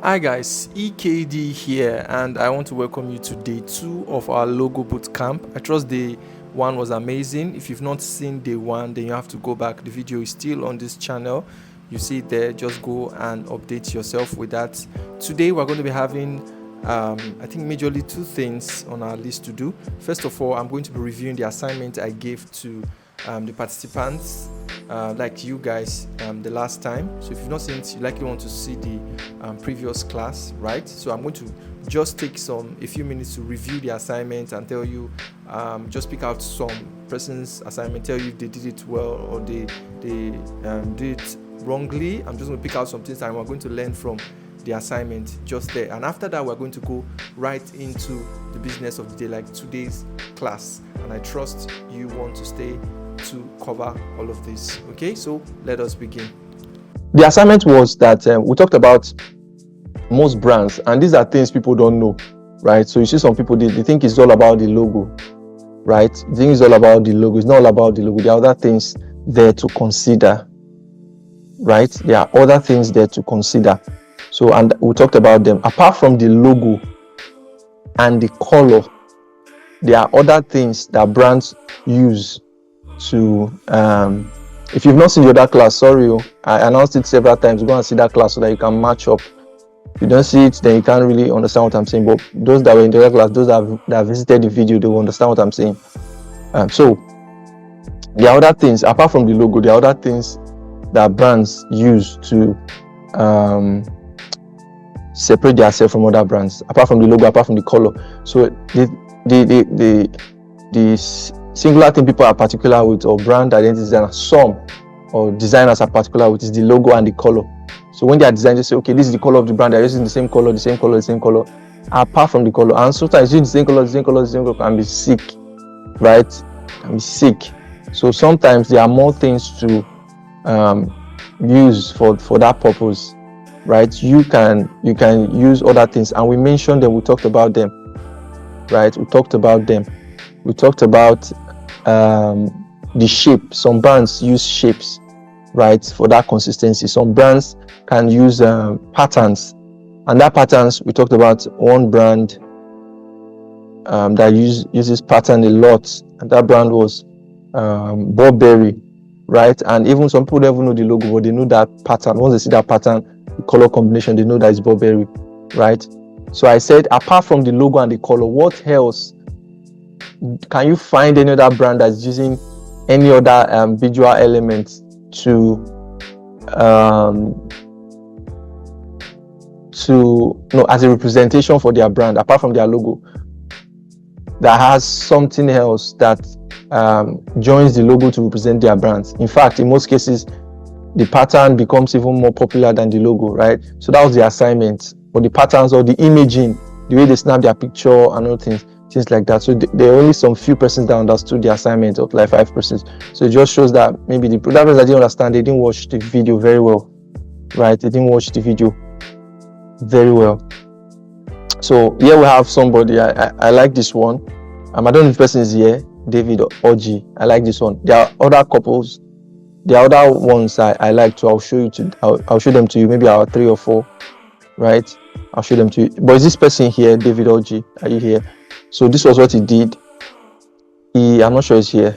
Hi guys, EKD here, and I want to welcome you to day 2 of our logo bootcamp. I trust day 1 was amazing. If you've not seen day 1, then you have to go back. The video is still on this channel. You see it there. Just go and update yourself with that. Today we're going to be having I think majorly 2 things on our list to do. First of all, I'm going to be reviewing the assignment I gave to the participants, like you guys, the last time. So if you've not seen it, you likely want to see the previous class, right? So I'm going to just take a few minutes to review the assignment and tell you, just pick out some person's assignment, tell you if they did it well or they did it wrongly. I'm just going to pick out some things and we're going to learn from the assignment just there, and after that we're going to go right into the business of the day, like today's class, and I trust you want to stay to cover all of this. Okay, so let us begin. The assignment was that we talked about most brands, and these are things people don't know, right? So you see some people, they think it's all about the logo, right? They think it's all about the logo. It's not all about the logo. There are other things there to consider, right? There are other things there to consider. So, and we talked about them. Apart from the logo and the color, there are other things that brands use to, if you've not seen the other class, sorry, I announced it several times. Go and see that class so that you can match up. If you don't see it, then you can't really understand what I'm saying. But those that were in the other class, those that visited the video, they will understand what I'm saying. So, there are other things, apart from the logo, there are other things that brands use to separate themselves from other brands, apart from the logo, apart from the color. So the singular thing people are particular with, or brand identity designers, some or designers are particular with, is the logo and the color. So when they are designing, they say, okay, this is the color of the brand, they're using the same color, apart from the color. And sometimes using the same color can be sick, right? Can be sick. So sometimes there are more things to use for that purpose, right? You can use other things, and we mentioned them. We talked about them, right? We talked about the shape. Some brands use shapes, right, for that consistency. Some brands can use patterns, and that patterns, we talked about one brand that uses pattern a lot, and that brand was Burberry, right? And even some people don't even know the logo, but they know that pattern. Once they see that pattern, the color combination, they know that it's Burberry, right? So I said, apart from the logo and the color, what else can you find? Any other brand that's using any other visual elements as a representation for their brand, apart from their logo, that has something else that joins the logo to represent their brands? In fact, in most cases, the pattern becomes even more popular than the logo, right? So that was the assignment, or the patterns, or the imaging, the way they snap their picture and all things like that. So there are only some few persons that understood the assignment, of like 5 persons. So it just shows that maybe the producers that didn't understand, they didn't watch the video very well, right? They didn't watch the video very well. So here we have somebody, I like this one. I don't know if the person is here, David or Oji. I like this one. There are other couples. The other ones I like to, I'll show them to you. Maybe our 3 or 4, right? I'll show them to you. But is this person here, David Oji? Are you here? So this was what he did. I'm not sure he's here.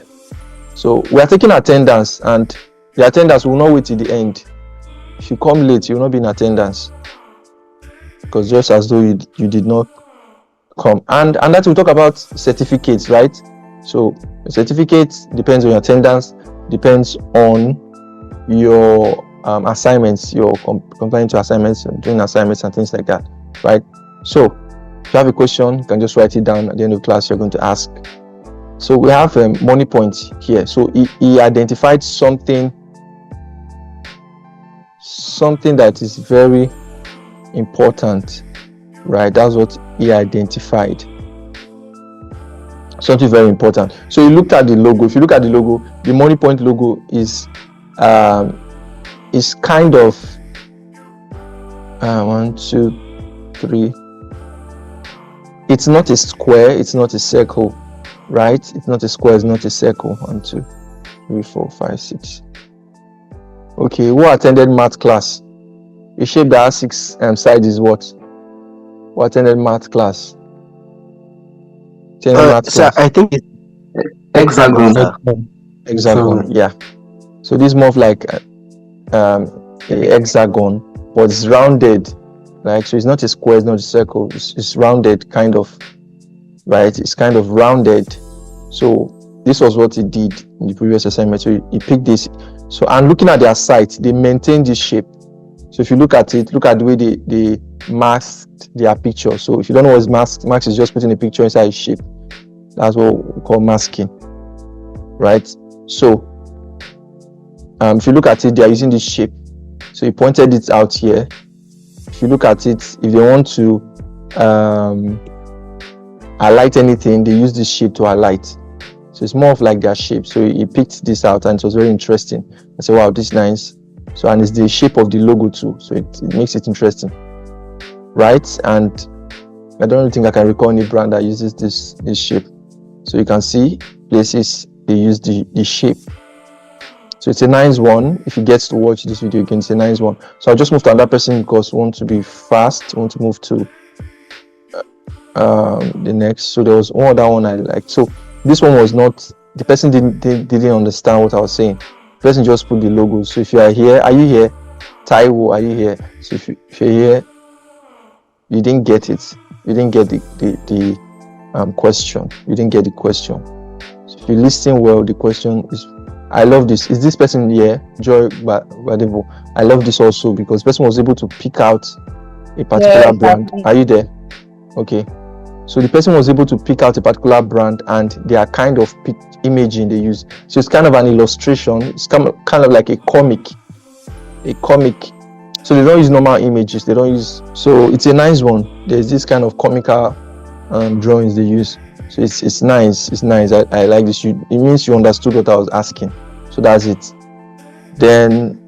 So we are taking attendance, and the attendance will not wait till the end. If you come late, you will not be in attendance, because just as though you did not come. And that we talk about certificates, right? So certificates depends on your attendance, depends on your assignments, your complying to assignments, doing assignments and things like that, right? So if you have a question, you can just write it down at the end of class. You're going to ask. So we have money points here. So he identified something that is very important, right? That's what he identified. Something very important. So you looked at the logo. If you look at the logo, the money point logo is kind of 1, 2, 3. It's not a square, it's not a circle, right? It's not a square, it's not a circle. 1, 2, 3, 4, 5, 6. Okay, who attended math class? A shape that has 6 sides is what? What attended math class? Sir, I think it's hexagon, sir. Hexagon, yeah. So this is more of like a hexagon, but it's rounded, right? So it's not a square, it's not a circle, it's rounded kind of, right? It's kind of rounded. So this was what he did in the previous assignment. So he picked this. So, and looking at their site, they maintain this shape. So if you look at it, look at the way they masked their picture. So if you don't know what is mask is just putting a picture inside a shape. That's what we call masking, right? So if you look at it, they are using this shape. So he pointed it out here. If you look at it, if they want to highlight anything, they use this shape to highlight. So it's more of like their shape. So he picked this out and it was very interesting. I said, wow, this is nice. So, and it's the shape of the logo too. So it makes it interesting, right? And I don't really think I can recall any brand that uses this shape. So you can see places they use the shape. So it's a nice one. If you get to watch this video again, it's a nice one. So I'll just move to another person because we want to be fast. We want to move to the next. So there was one other one I liked. So this one was not, the person didn't understand what I was saying. The person just put the logo. So if you are here, are you here? Taiwo, are you here? So if you're here, you didn't get it. You didn't get the question. You didn't get the question. So if you listen well, the question is, I love this. Is this person here? Joy Badebo. I love this also because the person was able to pick out a particular brand. Are you there? Okay. So the person was able to pick out a particular brand and their kind of imaging they use. So it's kind of an illustration. It's kind of like a comic. So they don't use normal images. They don't use. So it's a nice one. There's this kind of comical drawings they use. So it's nice. It's nice. I like this. It means you understood what I was asking. So that's it. Then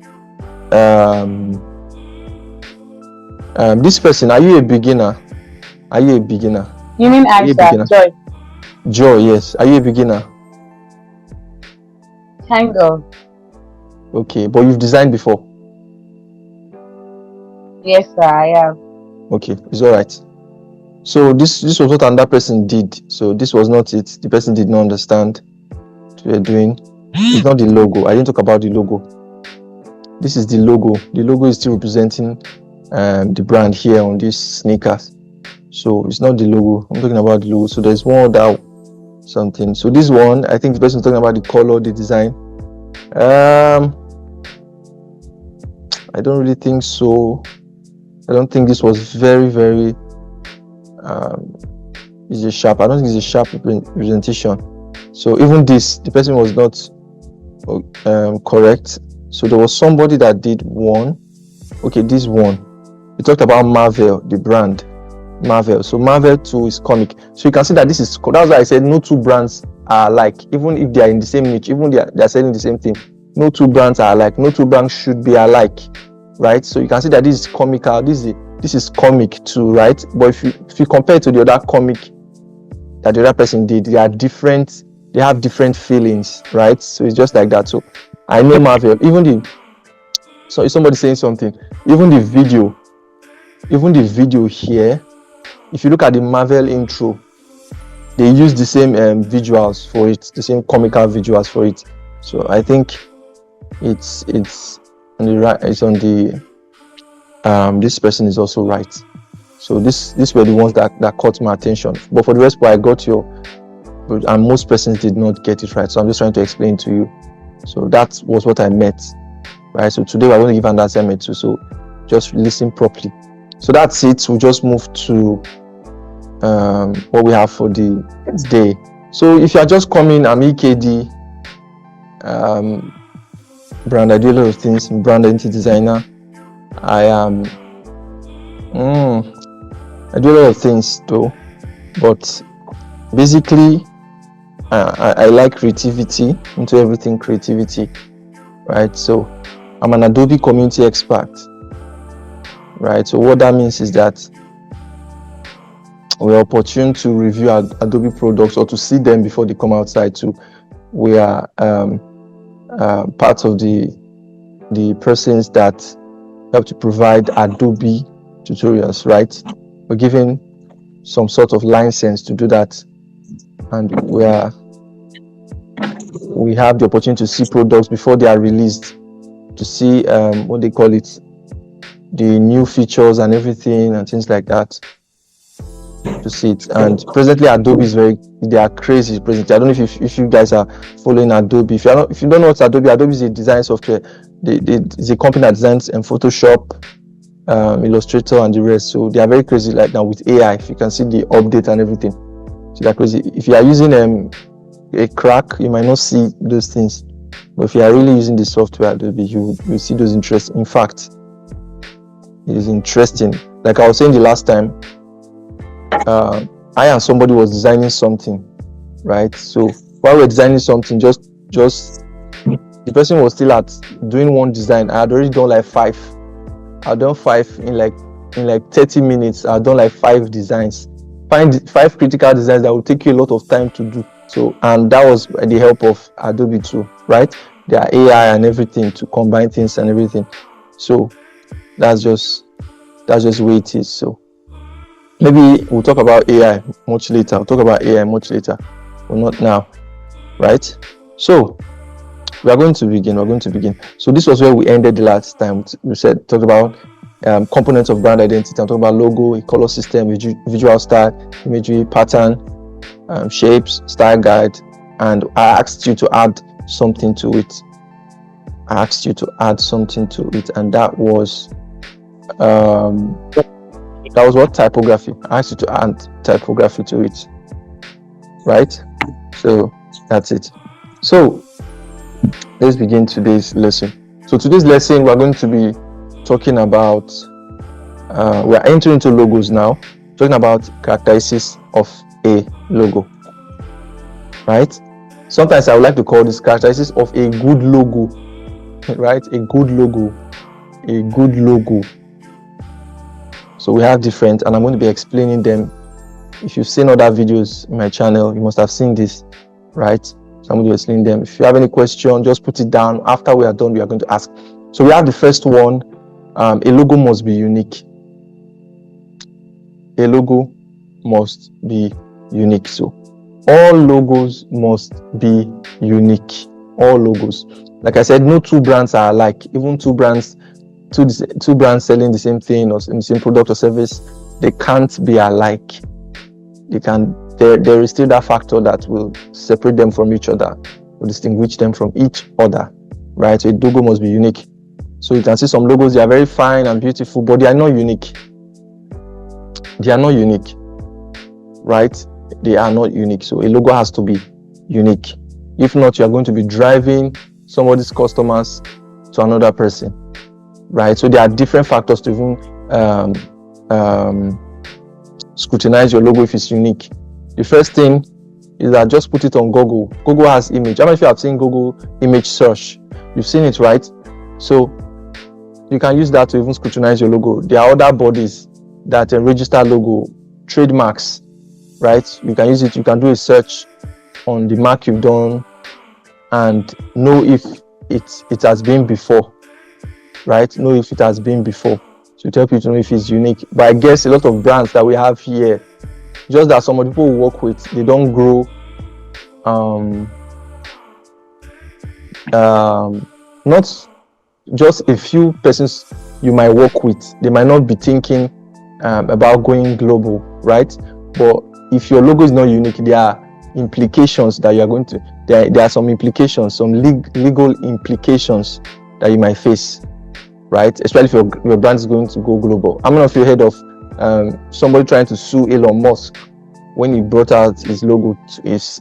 this person, are you a beginner? Are you a beginner? You mean answer, Joy? Joy, yes. Are you a beginner? Kind of. Okay, but you've designed before? Yes, sir, I have. Okay, it's all right. So this was what another person did. So this was not it. The person did not understand what we are doing. It's not the logo. I didn't talk about the logo. This is the logo. The logo is still representing the brand here on these sneakers. So it's not the logo. I'm talking about the logo. So there's one other something. So this one, I think the person is talking about the color, the design. I don't really think so. I don't think this was very, very is a sharp. I don't think it's a sharp representation. So even this, the person was not correct. So there was somebody that did one. Okay, this one. We talked about Marvel, the brand Marvel. So Marvel too is comic. So you can see that this is. That's why I said no two brands are alike. Even if they are in the same niche, even they are selling the same thing. No two brands are alike. No two brands should be alike, right? So you can see that this is comical. This is comic too, right? But if you compare it to the other comic that the other person did, they are different. They have different feelings, right? So it's just like that. So I know Marvel. So if somebody saying something, even the video here, if you look at the Marvel intro, they use the same visuals for it, the same comical visuals for it. So I think it's on the right. It's on the this person is also right. So this were the ones that caught my attention. But for the rest, I got and most persons did not get it right. So I'm just trying to explain to you. So that was what I meant, right? So today we're going to give an assignment too. So just listen properly. So that's it. We'll just move to what we have for the day. So if you are just coming, I'm EKD. Brand, I do a lot of things. I'm brand identity designer. I am. I do a lot of things though, but basically, I like creativity, into everything creativity, right? So I'm an Adobe community expert, right? So what that means is that we're opportune to review Adobe products or to see them before they come outside. So we are part of the persons that have to provide Adobe tutorials, right? We're given some sort of license to do that, and we have the opportunity to see products before they are released, to see what they call it, the new features and everything and things like that, to see it. And presently Adobe is they are crazy presently. I don't know if you guys are following Adobe. If you don't know what's Adobe is a design software. It's a company that designs Photoshop, Illustrator and the rest. So they are very crazy right now with AI. If you can see the update and everything, so they're crazy. If you are using a crack, you might not see those things, but if you are really using the software Adobe, you see those interests. In fact, it is interesting. Like I was saying the last time, I and somebody was designing something, right? So while we're designing something, just the person was still at doing one design. I had already done like 5. I've done 5 in like 30 minutes. I've done like 5 designs. Find 5 critical designs that will take you a lot of time to do. So, and that was the help of Adobe too, right? There are AI and everything to combine things and everything. So that's just the way it is. So maybe we'll talk about AI much later. But not now, right? So we are going to begin. So this was where we ended the last time. We talked about components of brand identity. I'm talking about logo, a color system, visual style, imagery, pattern, shapes, style guide, and I asked you to add something to it. And that was what? Typography. I asked you to add typography to it, right? So that's it. So let's begin today's lesson. So today's lesson, we're going to be talking about, we're entering into logos now, talking about characteristics of a logo, right? Sometimes I would like to call this characteristics of a good logo, right? A good logo. So we have different, and I'm going to be explaining them. If you've seen other videos in my channel, you must have seen this, right? So I'm going to be explaining them. If you have any question, just put it down. After we are done, we are going to ask. So we have the first one. A logo must be unique. A logo must be unique. So all logos must be unique. All logos. Like I said, no 2 brands are alike. Even two brands selling the same thing or the same product or service, they can't be alike. There is still that factor that will separate them from each other, will distinguish them from each other, right? So a logo must be unique. So you can see some logos, they are very fine and beautiful, but they are not unique. Right? They are not unique. So a logo has to be unique. If not, you are going to be driving somebody's customers to another person, right? So there are different factors to even scrutinize your logo if it's unique. The first thing is that just put it on Google. Google has image. How many of you have seen Google image search? You've seen it, right? So you can use that to even scrutinize your logo. There are other bodies that register logo, trademarks, right? You can use it. You can do a search on the mark you've done and know if it has been before, right? Know if it has been before. So it helps you to know if it's unique. But I guess a lot of brands that we have here, just that some of the people we work with, they don't grow not just a few persons you might work with, they might not be thinking about going global, right? But if your logo is not unique, there are implications that you are going to, there are some implications, some legal implications that you might face, right? Especially if your brand is going to go global. How many of you heard of somebody trying to sue Elon Musk when he brought out his logo to his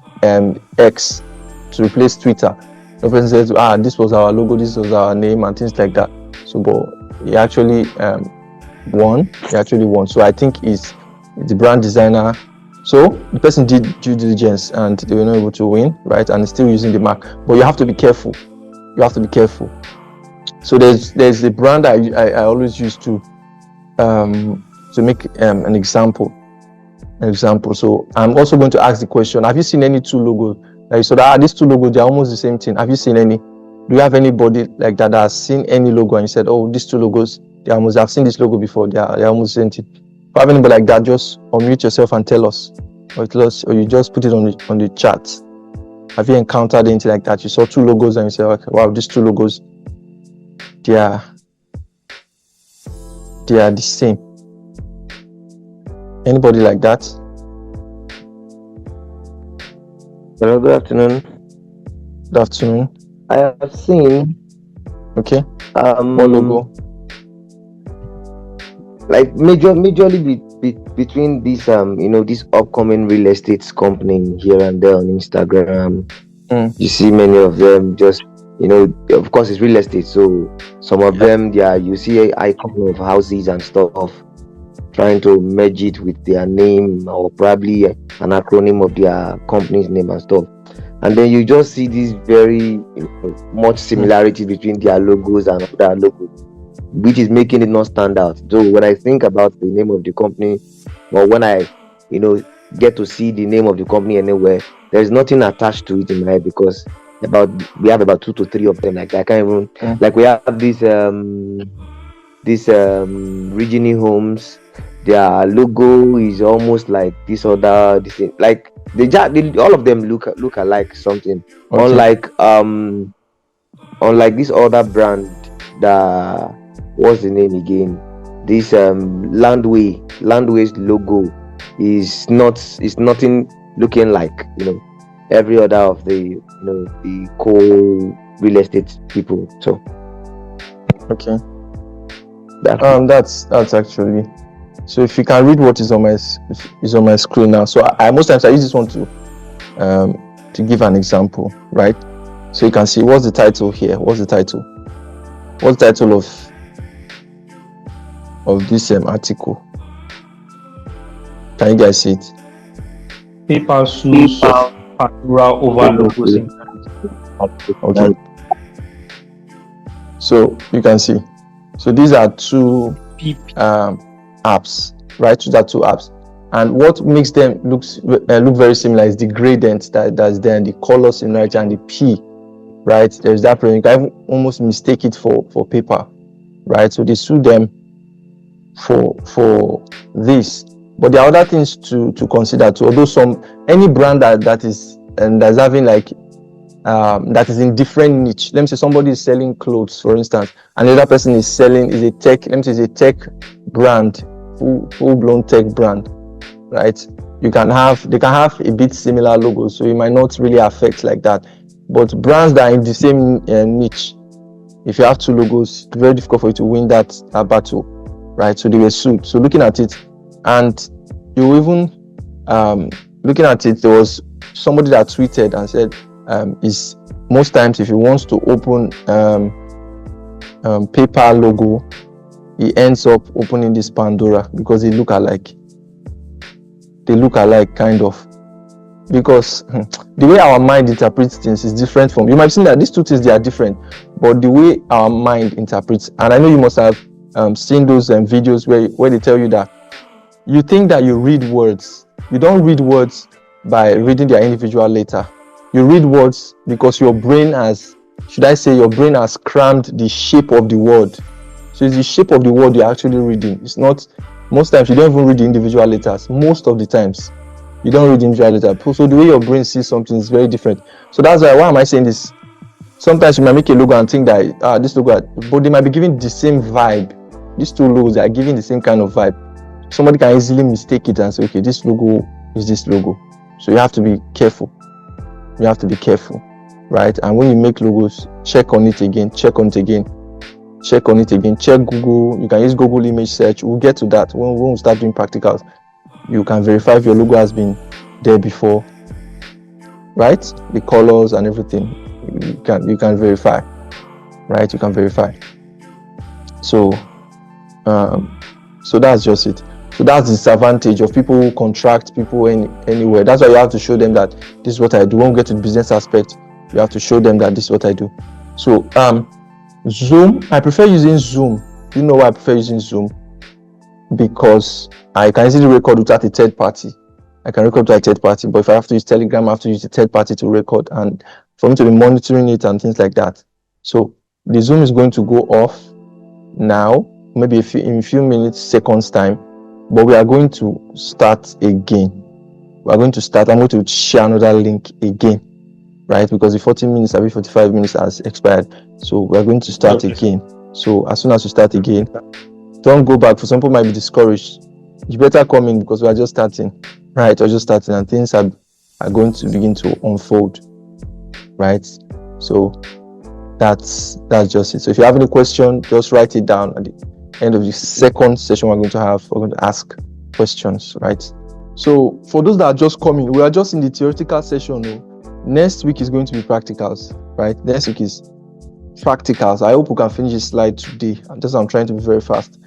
X to replace Twitter? The person says, this was our logo, this was our name, and things like that. So, but he actually won. So I think it's the brand designer. So the person did due diligence and they were not able to win, right? And still using the mark. But you have to be careful. So there's the brand I always use to make an example. So I'm also going to ask the question: have you seen any 2 logos? Like, so that these 2 logos, they're almost the same thing. Have you seen any? Do you have anybody like that has seen any logo and you said, oh, these 2 logos, they almost have seen this logo before. They almost seen it. If you have anybody like that, just unmute yourself and tell us, or you just put it on the chat. Have you encountered anything like that? You saw two logos and you say, okay, wow, these two logos, they are the same. Anybody like that? Hello, good afternoon. Good afternoon. I have seen Okay. What logo? Like majorly between this this upcoming real estate company here and there on Instagram. You see many of them just of course it's real estate, so some of them you see an icon of houses and stuff, trying to merge it with their name or probably an acronym of their company's name and stuff. And then you just see this very much similarity between their logos and other logos, which is making it not stand out. So when I think about the name of the company, or when I get to see the name of the company anywhere, there's nothing attached to it in my head, because we have about 2 to 3 of them. Like I can't even like we have this Regini Homes. Their logo is almost like this thing. Like all of them look alike something. Okay. Unlike this other brand, what's the name again? This Landway's logo is nothing looking like every other of the the real estate people. So okay, that's actually. So if you can read what is on my screen now. So I most times I use this one to give an example, right? So you can see what's the title here. What's the title of this article? Can you guys see it? Paper suits over logos. Okay. So you can see. So these are two apps, right? These are two apps, and what makes them look very similar is the gradient that's there, and the color similarity, and the P, right? There's that problem. You can almost mistake it for paper, right? So they sue them for this. But there are other things to consider too. Although any brand that is and that's having like that is in different niche. Let me say somebody is selling clothes, for instance, and the other person is a tech brand, full-blown tech brand, right? They can have a bit similar logos, so it might not really affect like that. But brands that are in the same niche, if you have two logos, it's very difficult for you to win that battle, right? So they were sued. So looking at it, and you even looking at it, there was somebody that tweeted and said, is most times if he wants to open paper logo, he ends up opening this Pandora, because they look alike kind of, because the way our mind interprets things is different from, you might have seen that these two things, they are different, but the way our mind interprets, and I know you must have seen those videos where they tell you that you think that you read words. You don't read words by reading their individual letter. You read words because your brain has crammed the shape of the word. So it's the shape of the word you're actually reading. It's not, most times you don't even read the individual letters. Most of the times you don't read the individual letters. So the way your brain sees something is very different. So that's why am I saying this? Sometimes you might make a logo and think that this logo, but they might be giving the same vibe. These two logos are giving the same kind of vibe. Somebody can easily mistake it and say, okay, this logo is this logo. So you have to be careful. Right? And when you make logos, check on it again. Check Google. You can use Google image search. We'll get to that when we start doing practicals. You can verify if your logo has been there before, right? The colors and everything. You can verify, right? You can verify. So that's just it. So that's the disadvantage of people who contract people anywhere. That's why you have to show them that this is what I do. When we get to the business aspect, you have to show them that this is what I do. So Zoom, I prefer using Zoom. You know why I prefer using Zoom? Because I can easily record without a third party. But if I have to use Telegram, I have to use a third party to record, and for me to be monitoring it and things like that. So the Zoom is going to go off now. maybe in a few minutes, seconds time, but we are going to start again. I'm going to share another link again, right? Because the 40 minutes, every 45 minutes has expired. So we're going to start again. So as soon as you start again, don't go back. For some people might be discouraged. You better come in because we are just starting, right? We're just starting and things are going to begin to unfold, right? So that's just it. So if you have any question, just write it down. At the end of the second session we're going to ask questions, right? So for those that are just coming, we are just in the theoretical session. Next week is going to be practicals, right? Next week is practicals. I hope we can finish this slide today. I'm trying to be very fast.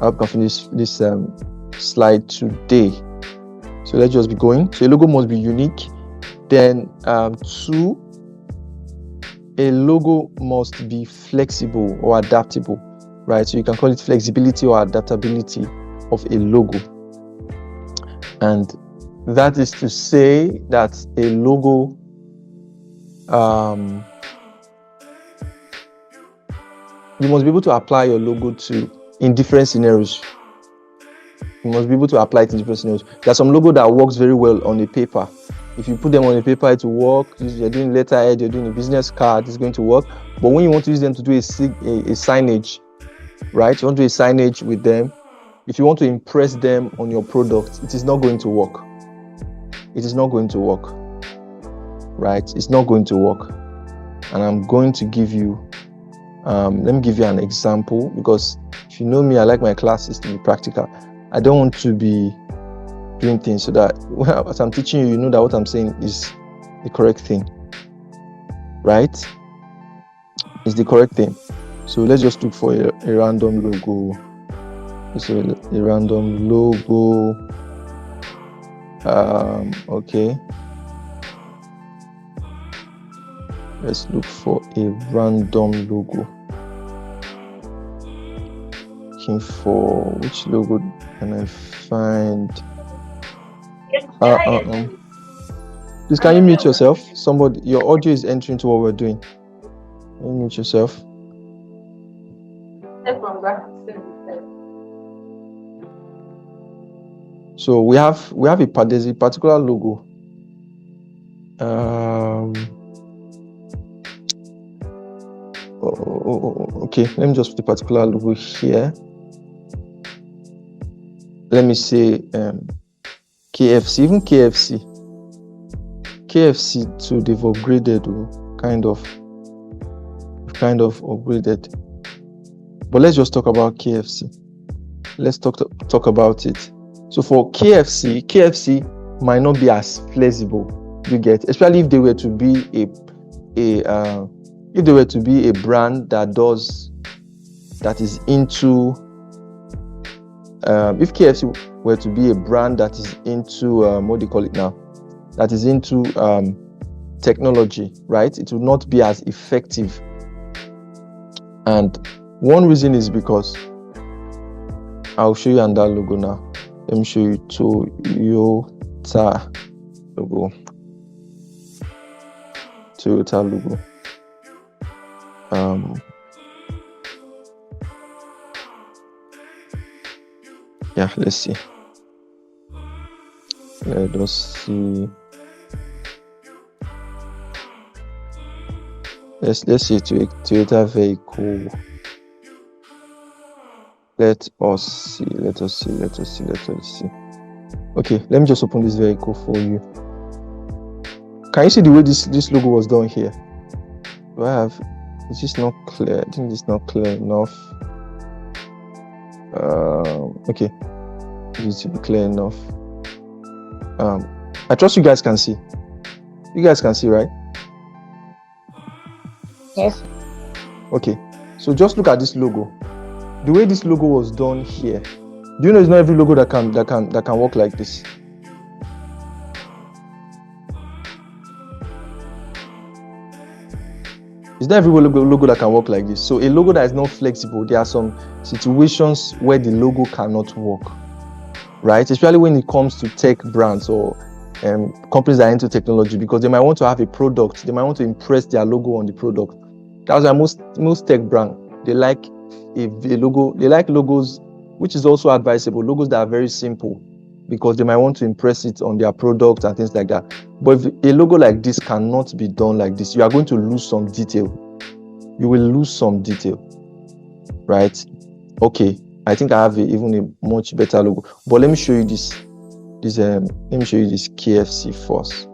I hope we can finish this slide today. So let's just be going. So a logo must be unique. Then 2, a logo must be flexible or adaptable, right? So you can call it flexibility or adaptability of a logo. And that is to say that a logo you must be able to apply your logo in different scenarios. You must be able to apply it in different scenarios. There's some logo that works very well on a paper. If you put them on a paper, it will work. You're doing letterhead, you're doing a business card, it's going to work. But when you want to use them to do a signage, right? You want to do a signage with them. If you want to impress them on your product, it is not going to work. It is not going to work, right? It's not going to work. And I'm going to give you, let me give you an example, because if you know me, I like my classes to be practical. I don't want to be doing things so that as I'm teaching you, you know that what I'm saying is the correct thing, right? It's the correct thing. So let's just look for a random logo. So a random logo. Okay. Let's look for a random logo. Looking for which logo can I find? Please, can you mute yourself? Somebody, your audio is entering to what we're doing. Can you mute yourself? So there's a particular logo. Okay, let me just put a particular logo here. Let me say KFC, even KFC too, they've upgraded, kind of upgraded. But let's just talk about KFC. Let's talk about it. So for KFC might not be as flexible, you get, especially if they were to be a brand that is into if KFC were to be a brand that is into what do you call it now? That is into technology, right? It will not be as effective. And one reason is because I'll show you that logo now. Let me show you Toyota logo. Yeah, let's see. Let us see. Let's see Toyota vehicle. Let us see. Okay, let me just open this vehicle for you. Can you see the way this logo was done here? It's just not clear. I think it's not clear enough. Okay, it's clear enough. I trust you guys can see. You guys can see, right? Yes. Okay, so just look at this logo. The way this logo was done here. Do you know it's not every logo that can work like this? It's not every logo that can work like this. So a logo that is not flexible, there are some situations where the logo cannot work, right? Especially when it comes to tech brands or companies that are into technology, because they might want to have a product, they might want to impress their logo on the product. That's why most tech brands, they like a logo, they like logos, which is also advisable, logos that are very simple, because they might want to impress it on their product and things like that. But if a logo like this cannot be done like this, you are going to lose some detail. You will lose some detail, right? Okay, I think I have even a much better logo. But let me show you this. Let me show you this KFC first.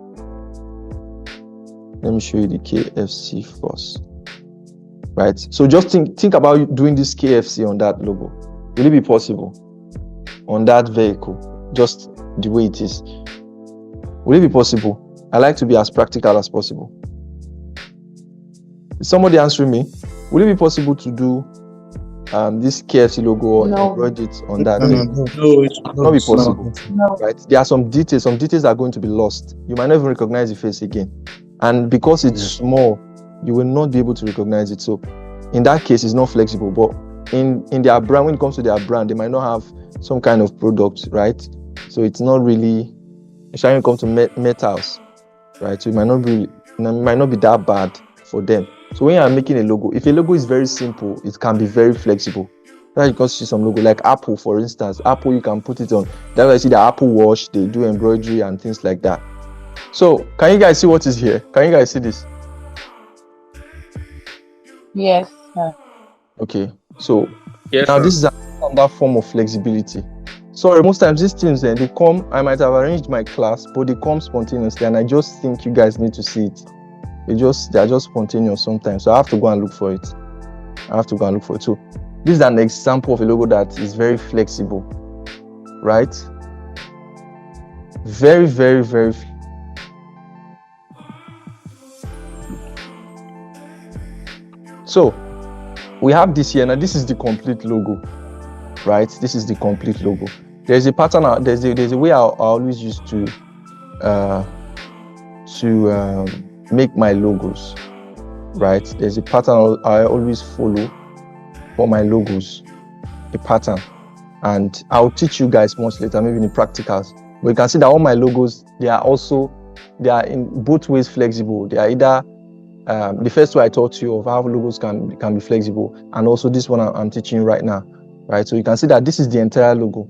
Let me show you the KFC first. Right? So just think about doing this KFC on that logo. Will it be possible on that vehicle, just the way it is? Will it be possible? I like to be as practical as possible. Is somebody answering me? Will it be possible to do this KFC logo or embroider it on that? No, it's not be possible. No. Right? There are some details. Some details are going to be lost. You might not even recognize the face again. And because it's small, you will not be able to recognize it. So in that case, it's not flexible. But in their brand, when it comes to their brand, they might not have some kind of product, right? So it's not really, especially when it comes to metals, right? So it might not be that bad for them. So when you are making a logo, if a logo is very simple, it can be very flexible. That's because you see some logo like Apple, for instance. Apple, you can put it on. That's why I see the Apple Watch. They do embroidery and things like that. So can you guys see what is here? Can you guys see this? Yes, sir. Okay. So yes, now sir. this is another form of flexibility. Sorry, most times these things they come. I might have arranged my class, but they come spontaneously, and I just think you guys need to see it. They are just spontaneous sometimes. So I have to go and look for it. So this is an example of a logo that is very flexible, right? Very, very, very. So we have this here. Now this is the complete logo, right? This is the complete logo. There's a pattern. There's a way I always used to make my logos, right? There's a pattern I always follow for my logos, a pattern, and I'll teach you guys much later, maybe in the practicals. But you can see that all my logos, they are in both ways flexible. They are either the first way I taught you of how logos can be flexible, and also this one I'm teaching you right now, right? So you can see that this is the entire logo.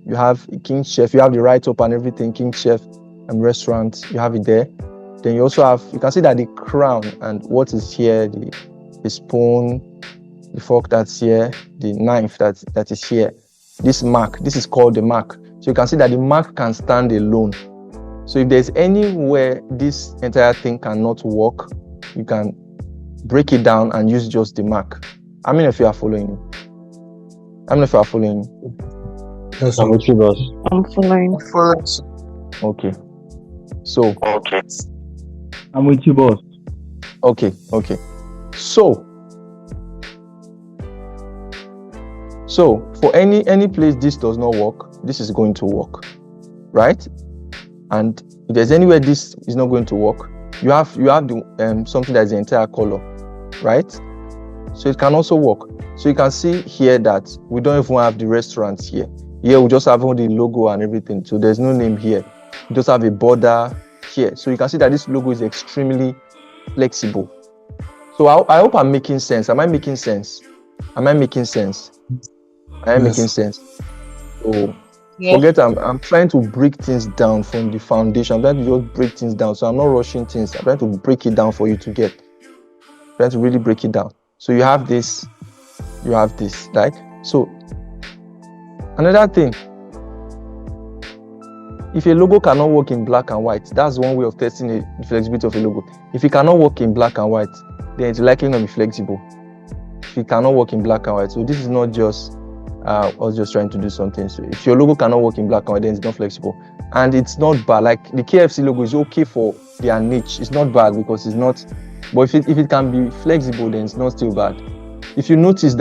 You have King Chef, you have the write-up and everything, King Chef and restaurant, you have it there. Then you also have, you can see that the crown and what is here, the spoon, the fork that's here, the knife that is here. This mark, this is called the mark. So you can see that the mark can stand alone. So if there's anywhere this entire thing cannot work, you can break it down and use just the mark. How many of you are following me? Yes, I'm with you, boss. I'm following. Okay. So. Okay. I'm with you, boss. Okay. So for any place this does not work, this is going to work, right? And if there's anywhere this is not going to work, you have the something that is the entire color, right? So it can also work. So you can see here that we don't even have the restaurants here. Here we just have all the logo and everything. So there's no name here. We just have a border here. So you can see that this logo is extremely flexible. So I hope I'm making sense. Am I making sense? Making sense? So forget I'm trying to break things down from the foundation. I'm trying to just break things down. So I'm not rushing things. I'm trying to break it down for you to get. I'm trying to really break it down. So you have this, right? So another thing, if a logo cannot work in black and white, that's one way of testing the flexibility of a logo. If it cannot work in black and white, then it's likely not be flexible. If it cannot work in black and white, so this is not just us just trying to do something. So if your logo cannot work in black and white, then it's not flexible. And it's not bad. Like the KFC logo is okay for their niche. It's not bad because it's not. But if it can be flexible, then it's not still bad. If you notice,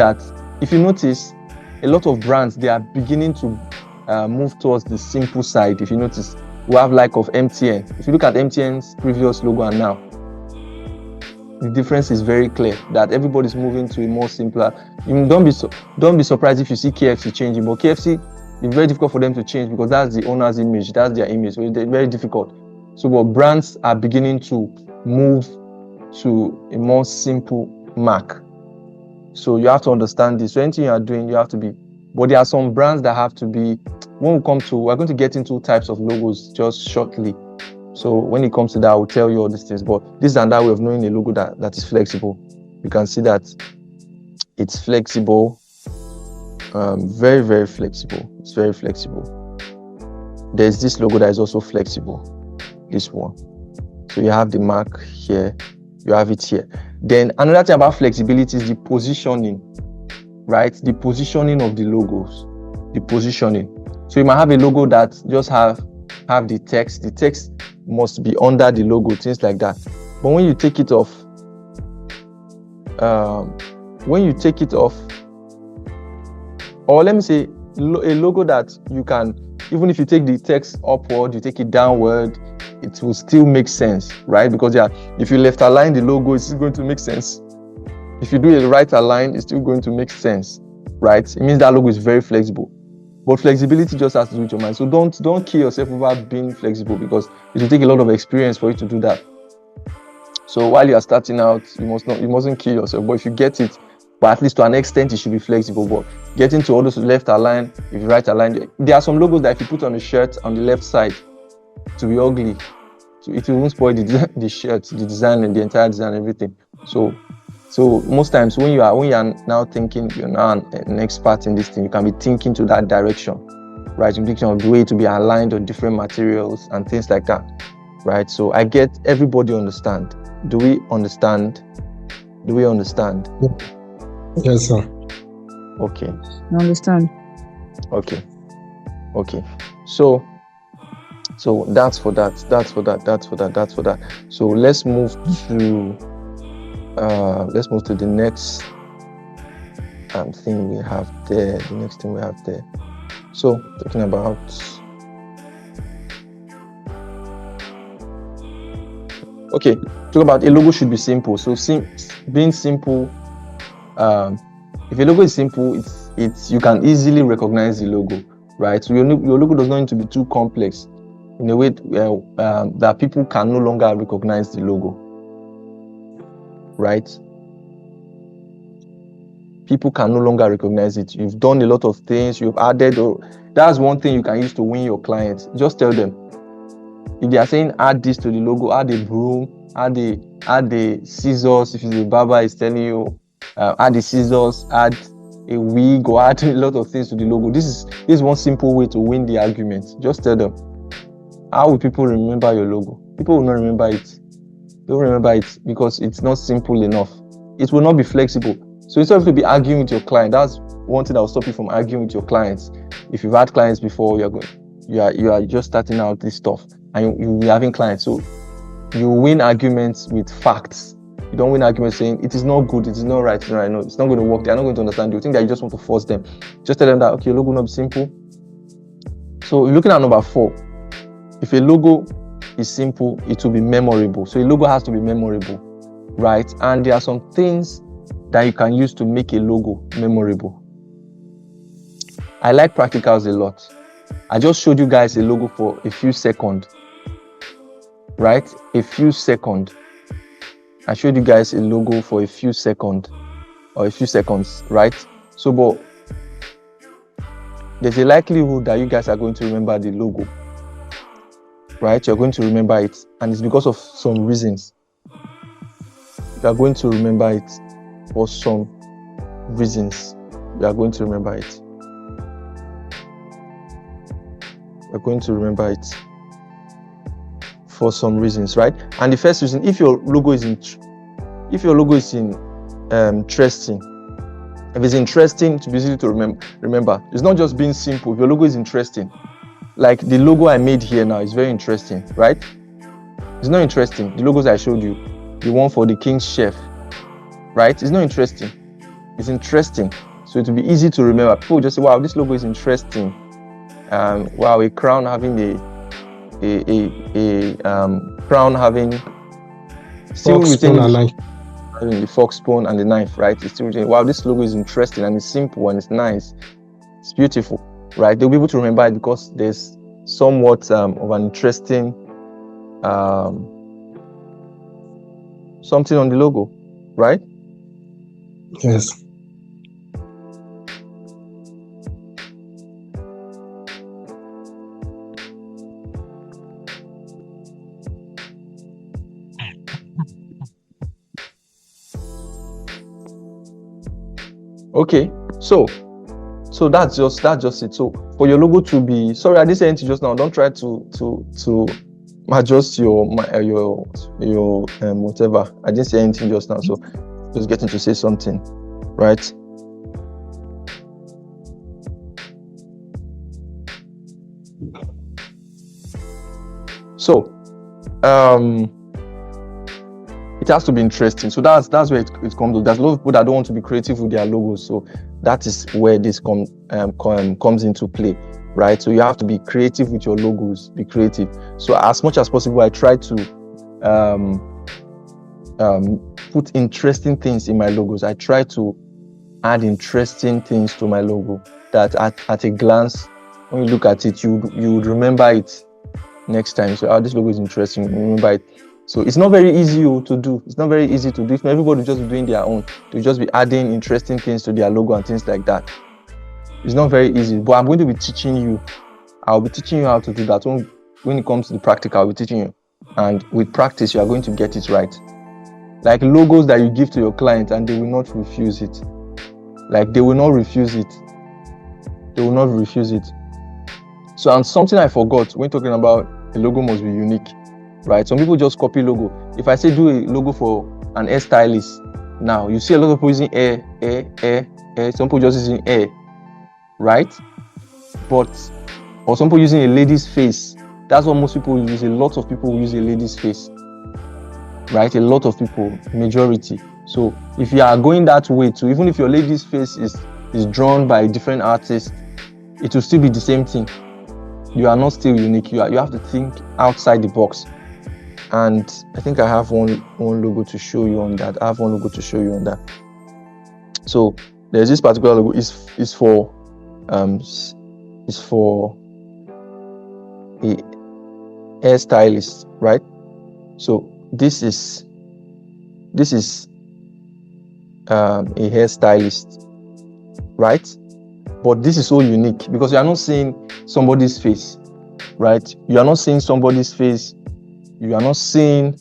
a lot of brands, they are beginning to move towards the simple side. If you notice, we have like of MTN. If you look at MTN's previous logo and now, the difference is very clear that everybody's moving to a more simpler. Don't be surprised if you see KFC changing, but KFC, it's very difficult for them to change because that's the owner's image, that's their image, so it's very difficult. So but brands are beginning to move to a more simple mark. So you have to understand this. So anything you are doing, you have to be. But there are some brands that have to be. When we come to, we're going to get into types of logos just shortly. So when it comes to that, I will tell you all these things. But this and that way of knowing a logo that is flexible. You can see that it's flexible, very, very flexible. It's very flexible. There's this logo that is also flexible, this one. So you have the mark here, you have it here. Then another thing about flexibility is the positioning, right? The positioning of the logos, the positioning. So you might have a logo that just have the text. The text must be under the logo, things like that. But when you take it off, or let me say a logo that you can, even if you take the text upward, you take it downward, it will still make sense, right? Because if you left align the logo, it's still going to make sense. If you do a right align, it's still going to make sense, right? It means that logo is very flexible. But flexibility just has to do with your mind. So don't kill yourself over being flexible, because it will take a lot of experience for you to do that. So while you are starting out, you mustn't kill yourself. But if you get it, but at least to an extent, it should be flexible. But getting to all those left align, if you right align, there are some logos that if you put on a shirt on the left side, to be ugly, so it won't spoil the shirt, the design, and the entire design, everything. So most times when you are now thinking, you're now an expert in this thing, you can be thinking to that direction, right? You're thinking of the way to be aligned on different materials and things like that, right? So I get everybody understand. Do we understand? Yes, sir. Okay. I understand. Okay. So that's for that. So let's move to the next thing we have there. The next thing we have there. So talking about talk about a logo should be simple. So being simple, if a logo is simple, it's you can easily recognize the logo, right? So your logo does not need to be too complex in a way that people can no longer recognize the logo, right? People can no longer recognize it. You've done a lot of things, you've added, or that's one thing you can use to win your clients. Just tell them, if they are saying add this to the logo, add a broom, add the scissors. If it's a barber is telling you add the scissors, add a wig, or add a lot of things to the logo. This is one simple way to win the argument. Just tell them. How will people remember your logo? People will not remember it. They will remember it because it's not simple enough. It will not be flexible. So instead of to be arguing with your client, that's one thing that will stop you from arguing with your clients. If you've had clients before, you are just starting out this stuff, and you'll be having clients. So you win arguments with facts. You don't win arguments saying it is not good, it is not right, no, it's not going to work. They are not going to understand. You think that you just want to force them. Just tell them that your logo will not be simple. So you're looking at number 4. If a logo is simple, it will be memorable. So a logo has to be memorable, right? And there are some things that you can use to make a logo memorable. I like practicals a lot. I just showed you guys a logo for a few seconds, right? A few seconds. I showed you guys a logo for a few seconds, right? So, but there's a likelihood that you guys are going to remember the logo, right? You're going to remember it, and it's because of some reasons. You are going to remember it for some reasons. You are going to remember it. You're going to remember it for some reasons, right? And the first reason, if your logo is interesting, if it's interesting, to be easy to remember. It's not just being simple. If your logo is interesting, like the logo I made here now is very interesting, right? It's not interesting. The logos I showed you, the one for the King's Chef, right? It's not interesting. It's interesting. So it will be easy to remember. People just say, wow, this logo is interesting. Wow, a crown having a crown having still within the fork, spoon, and the knife, right? It's still within, wow, this logo is interesting and it's simple and it's nice. It's beautiful, right? They'll be able to remember it because there's somewhat of an interesting something on the logo, right? Yes. Okay, so that's just it. So for your logo to be, sorry, I didn't say anything just now. Don't try to adjust your whatever. I didn't say anything just now, so just getting to say something, right? So it has to be interesting. So that's where it comes to. There's a lot of people that don't want to be creative with their logos. So that is where this comes into play, right? So you have to be creative with your logos. Be creative. So as much as possible, I try to put interesting things in my logos. I try to add interesting things to my logo that at a glance, when you look at it, you would remember it next time. So this logo is interesting. You remember it. So it's not very easy to do. It's not very easy to do. If everybody just be doing their own, to just be adding interesting things to their logo and things like that. It's not very easy. But I'm going to be teaching you. I'll be teaching you how to do that. When it comes to the practical, I'll be teaching you. And with practice, you are going to get it right. Like logos that you give to your client and they will not refuse it. Like they will not refuse it. They will not refuse it. So, and something I forgot when talking about a logo must be unique. Right? Some people just copy logo. If I say do a logo for an hairstylist, now you see a lot of people using air. Some people just using air, right? Or some people using a lady's face. That's what most people use. A lot of people use a lady's face, right? A lot of people, majority. So if you are going that way too, even if your lady's face is drawn by a different artist, it will still be the same thing. You are not still unique. You have to think outside the box. And I think I have one logo to show you on that. So there's this particular logo. It's for a hairstylist, right? So this is a hairstylist, right? But this is so unique because you are not seeing somebody's face, right? You are not seeing somebody's face. You are not seeing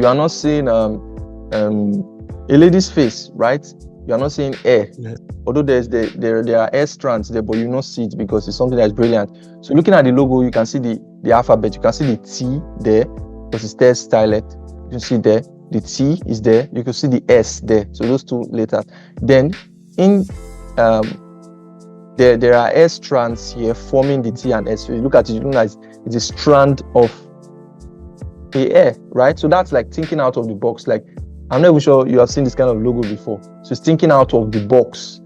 a lady's face, right? You are not seeing hair. Yeah. Although there are hair strands there, but you not see it because it's something that's brilliant. So looking at the logo, you can see the alphabet. You can see the T there because it's there styled. You can see there the T is there. You can see the S there. So those two letters. Then in there are hair strands here forming the T and S. So you look at it, you look like it's a strand of a hair, right? So that's like thinking out of the box. Like I'm not even sure you have seen this kind of logo before. So it's thinking out of the box,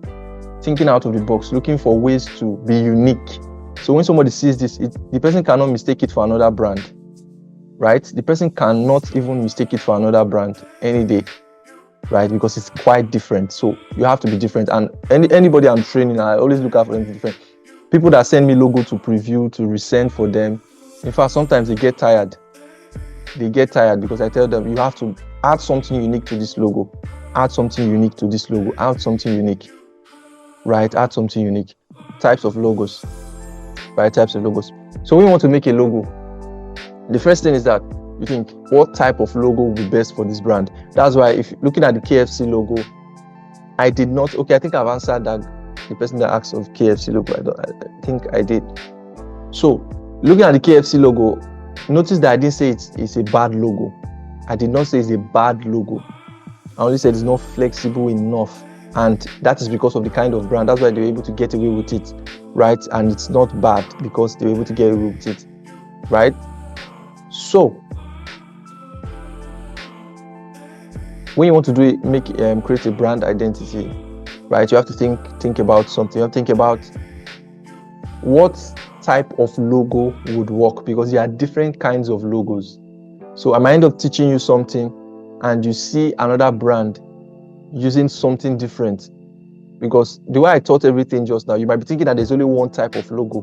looking for ways to be unique. So when somebody sees this, the person cannot mistake it for another brand, right? The person cannot even mistake it for another brand any day. Right, because it's quite different. So you have to be different. And anybody I'm training, I always look out for them to be different. People that send me logo to preview, to resend for them. In fact, sometimes they get tired. Because I tell them you have to add something unique to this logo. Add something unique. Right? Add something unique. Types of logos. Right? Types of logos. So when you want to make a logo, the first thing is that you think what type of logo will be best for this brand. That's why if looking at the KFC logo, I think I've answered that the person that asked of KFC logo. I think I did. So looking at the KFC logo, notice that I didn't say it's a bad logo. I did not say it's a bad logo. I only said it's not flexible enough, and that is because of the kind of brand. That's why they were able to get away with it, right? And it's not bad because they were able to get away with it, right? So when you want to create a brand identity, right? You have to think about something. You have to think about what type of logo would work, because there are different kinds of logos. So I might end up teaching you something and you see another brand using something different, because the way I taught everything just now, you might be thinking that there's only one type of logo.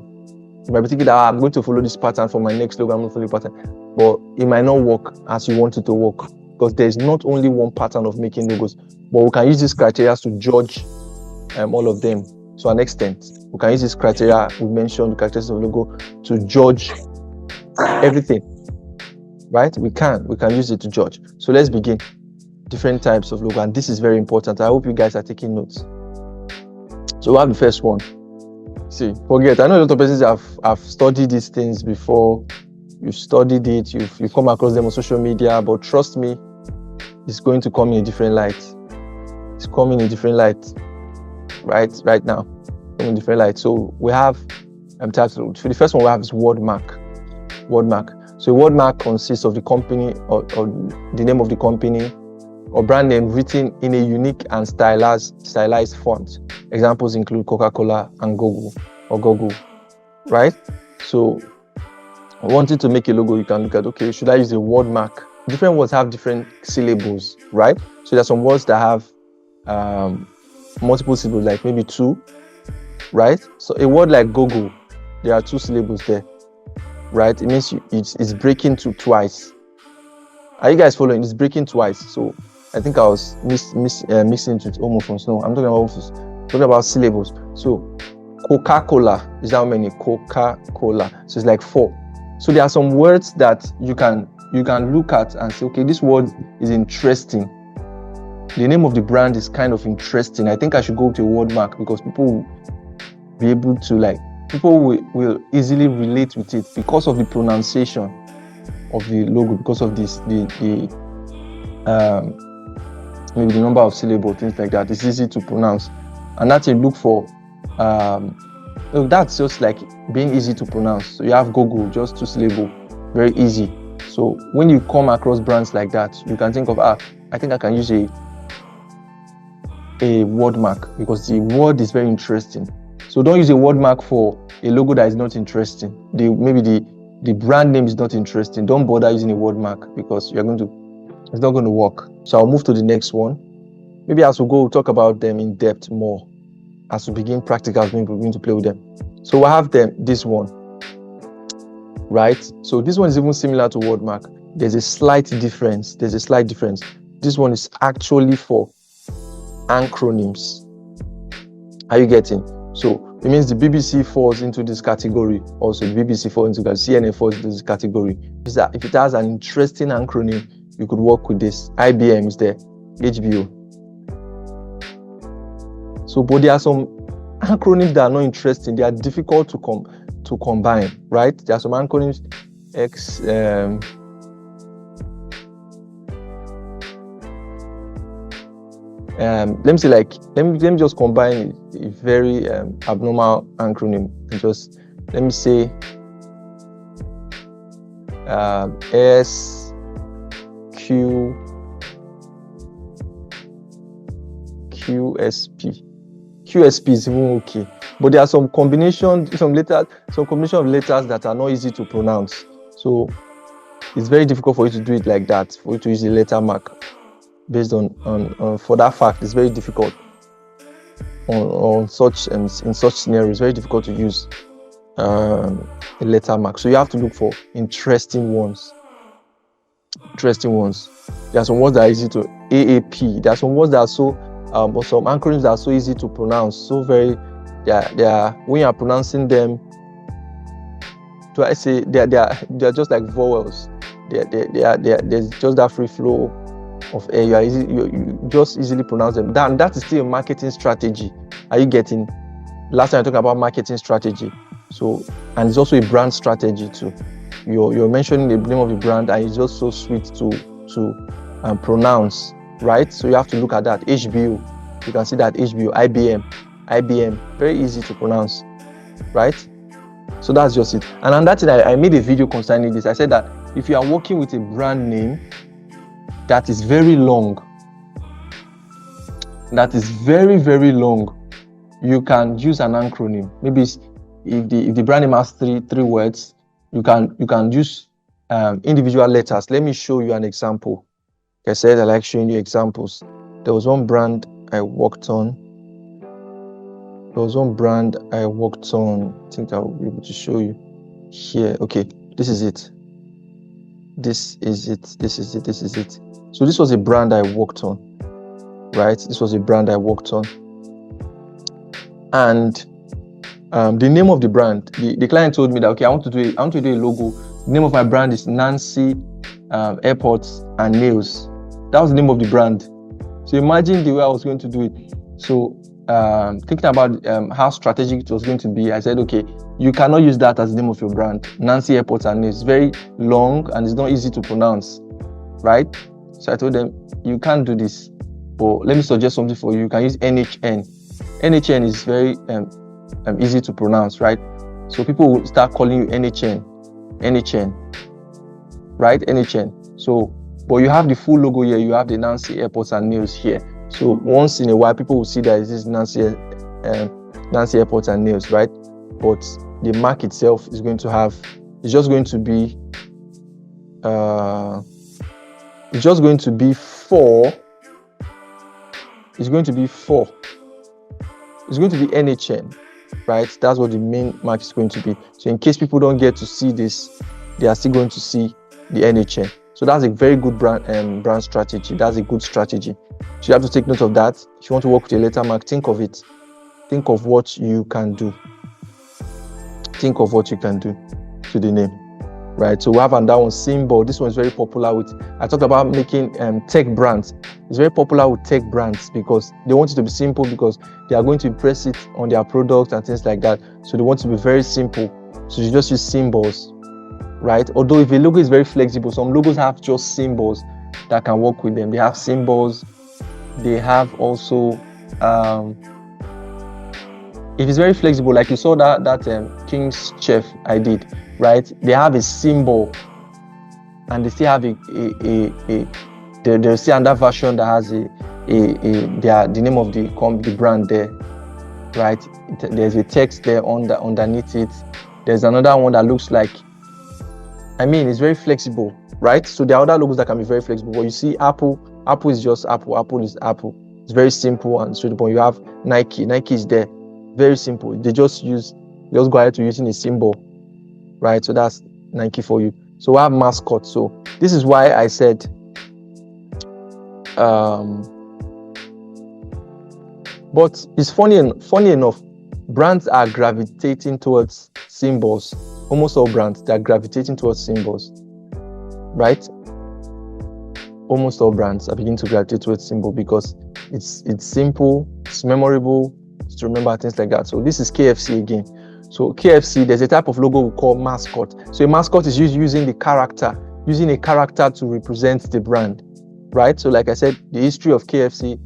You might be thinking that I'm going to follow this pattern for my next logo. I'm going to follow the pattern, but it might not work as you want it to work, because there's not only one pattern of making logos, but we can use these criteria to judge all of them to an extent. We can use this criteria we mentioned, the characteristics of logo, to judge everything. right? We can use it to judge. So let's begin. Different types of logo, and this is very important. I hope you guys are taking notes. So we have the first one. See, forget. I know a lot of persons have studied these things before. You've studied it. You've come across them on social media, but trust me, it's going to come in a different light. It's coming in a different light, right now, in a different light. So we have title. So the first one we have is word mark. Word mark. So a word mark consists of the company or the name of the company or brand name written in a unique and stylized font. Examples include Coca-Cola and Google, right? So wanting to make a logo, you can look at, okay, should I use a word mark? Different words have different syllables, right? So there's some words that have multiple syllables, like maybe 2, right? So a word like Google, there are 2 syllables there, right? It means it's breaking twice. Are you guys following? It's breaking twice. So I think I was mixing it with homophones. No, I'm talking about homophones. Talking about syllables. So Coca-Cola is how many? Coca-Cola. So it's like 4. So there are some words that you can look at and say, okay, this word is interesting. The name of the brand is kind of interesting. I think I should go to a word mark because people will be able to people will easily relate with it because of the pronunciation of the logo, because of this maybe the number of syllables, things like that. It's easy to pronounce, and that's a look for. That's just like being easy to pronounce. So you have Google, just 2 syllables, very easy. So when you come across brands like that, you can think of I think I can use a word mark because the word is very interesting. So don't use a word mark for a logo that is not interesting. Maybe the brand name is not interesting. Don't bother using a word mark because it's not going to work. So I'll move to the next one. Maybe as we go, we'll talk about them in depth more as we begin practicals, maybe we're going to play with them. So we'll have this one, right? So this one is even similar to word mark. There's a slight difference. This one is actually for acronyms. Are you getting? So it means the BBC falls into this category. Also, the BBC falls into CNN falls into this category. If it has an interesting acronym, you could work with this. IBM is there. HBO. So, but there are some acronyms that are not interesting. They are difficult to combine, right? There are some acronyms. Let me just combine a very abnormal acronym. Let me say QSP. QSP is even okay, but there are some combination of letters that are not easy to pronounce. So it's very difficult for you to do it like that, for you to use a letter mark based on for that fact. It's very difficult in such scenarios. It's very difficult to use a letter mark. So you have to look for interesting ones. There are some words that are easy to AAP. There are some words that are so but some acronyms that are so easy to pronounce. So very they are when you are pronouncing them. Do I say they are just like vowels? There's just that free flow of air. You just easily pronounce them. That is still a marketing strategy. Are you getting? Last time I talked about marketing strategy. So, and it's also a brand strategy too. You're mentioning the name of the brand, and it's just so sweet to pronounce, right? So you have to look at that. HBO, you can see that HBO, IBM, very easy to pronounce, right? So that's just it. And on that thing, I made a video concerning this. I said that if you are working with a brand name that is very long, very, very long, you can use an acronym. Maybe if the brand name has three words, you can use individual letters. Let me show you an example. Like I said, I like showing you examples. There was one brand I worked on. I think I'll be able to show you here. Okay, this is it. So this was a brand I worked on, right? And the name of the brand, the client told me that, okay, I want to do a logo. The name of my brand is Nancy airports and nails. That was the name of the brand. So imagine the way I was going to do it. So thinking about how strategic it was going to be, I said, okay, you cannot use that as the name of your brand. Nancy Airports and Nails. It's very long and it's not easy to pronounce, right? So I told them, you can't do this, but let me suggest something for you. You can use NHN. NHN is very easy to pronounce, right? So people will start calling you NHN, right? NHN. So, but you have the full logo here. You have the Nancy Airports and Nails here. So once in a while, people will see that this is Nancy Airports and Nails, right? But the mark itself is going to have, it's just going to be for. It's going to be 4. It's going to be NHN, right? That's what the main mark is going to be. So in case people don't get to see this, they are still going to see the NHN. So that's a very good brand strategy. That's a good strategy. So you have to take note of that. If you want to work with a letter mark, think of it. Think of what you can do. Think of what you can do to the name. Right, so we have another one, symbol. This one is very popular with, I talked about making tech brands. It's very popular with tech brands because they want it to be simple, because they are going to impress it on their products and things like that. So they want to be very simple. So you just use symbols, right? Although if a logo is very flexible, some logos have just symbols that can work with them. They have symbols. They have also, if it's very flexible, like you saw that King's Chef I did, right? They have a symbol, and they still have there's still another version that has the name of the brand there, right? There's a text there underneath it. There's another one that looks like, it's very flexible, right? So there are other logos that can be very flexible. But you see, Apple is just Apple. Apple is Apple. It's very simple and straightforward. You have Nike is there, very simple. They just go ahead to using a symbol, right? So that's Nike for you. So we have mascot. So this is why I said but it's funny enough, brands are gravitating towards symbols. Almost all brands, they are gravitating towards symbols, right? Almost all brands are beginning to gravitate towards symbol because it's simple, it's memorable, it's to remember, things like that. So this is KFC again. So KFC, there's a type of logo we call mascot. So a mascot is using a character to represent the brand, right? So like I said, the history of KFC,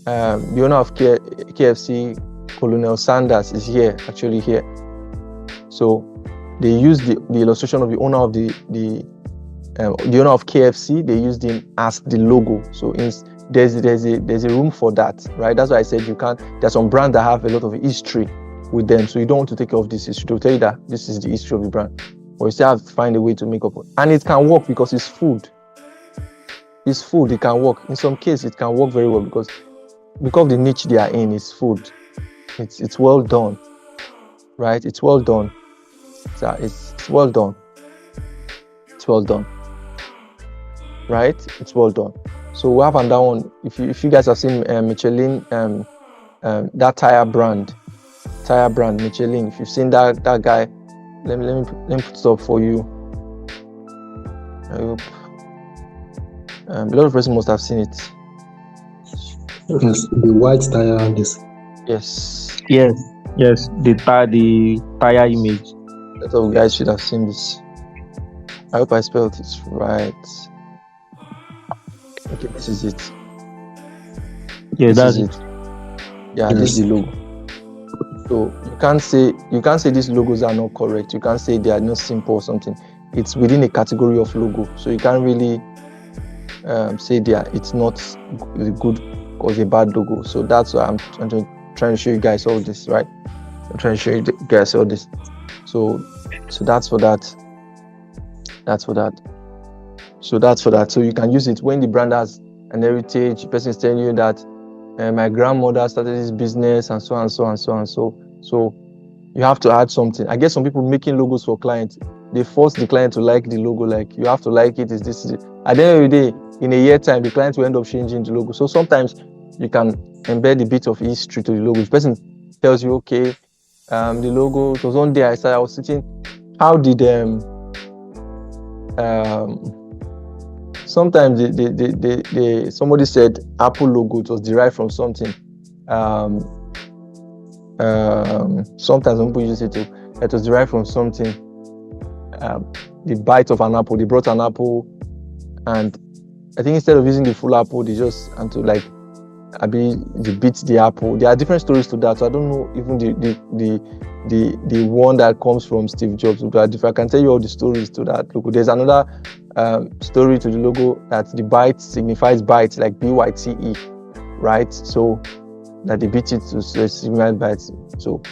the owner of KFC, Colonel Sanders, is actually here. So they used the illustration of the owner of the owner of KFC. They used him as the logo. So there's a room for that, right? That's why I said you can't. There's some brands that have a lot of history with them, so you don't want to take off this history. They'll tell you that this is the history of the brand, but you still have to find a way to make up. And it can work because it's food. It's food. It can work. In some cases, it can work very well because the niche they are in is food. It's well done, right? It's well done. It's well done. It's well done, right? It's well done. So we have another one. If you guys have seen Michelin, that tire brand Michelin. If you've seen that guy, let me put it up for you. I hope a lot of person must have seen it. Yes, the white tire and this. Yes. The tire image. A lot of guys should have seen this. I hope I spelled it right. Okay, this is it. Yeah, that's it. Yeah, this is the logo. So you can't say these logos are not correct. You can't say they are not simple or something. It's within a category of logo, so you can't really say it's not good or a bad logo. So that's why I'm trying to show you guys all this, right? I'm trying to show you guys all this. So that's for that. So you can use it when the brand has an heritage. The person is telling you that my grandmother started this business and so and so and so and so. So you have to add something. I guess some people making logos for clients, they force the client to like the logo. Like, you have to like it. Is this it? At the end of the day, in a year time, the client will end up changing the logo. So sometimes you can embed a bit of history to the logo. If the person tells you, okay, the logo, it was one day I was sitting, how did sometimes somebody said Apple logo, it was derived from something. Sometimes when people use it was derived from something. The bite of an apple, they brought an apple, and I think instead of using the full apple, they just they beat the apple. There are different stories to that, so I don't know even the one that comes from Steve Jobs. But if I can tell you all the stories to that logo, there's another story to the logo that the bite signifies bite, like BYTE, right? So that they beat it to signify bite. So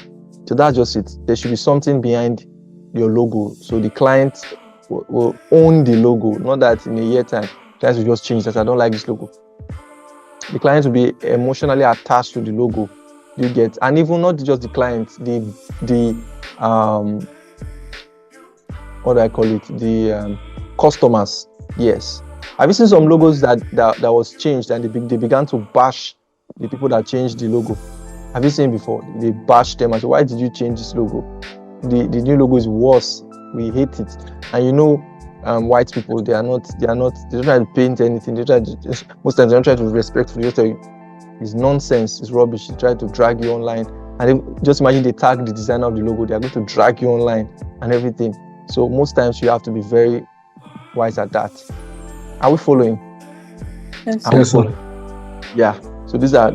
that's just it. There should be something behind your logo, so the client will own the logo, not that in a year time clients will just change that. I don't like this logo. The client will be emotionally attached to the logo. You get, and even not just the client, the what do I call it? The customers. Yes. Have you seen some logos that was changed and they began to bash the people that changed the logo? Have you seen before? They bash them and say, why did you change this logo? The new logo is worse. We hate it. And white people, they don't try to paint anything. They try to most times they don't try to be respectful. They just tell you it's nonsense, it's rubbish. They try to drag you online. And just imagine they tag the designer of the logo, they are going to drag you online and everything. So most times you have to be very wise at that. Are we following? Yes. Are we following? Yeah. So these are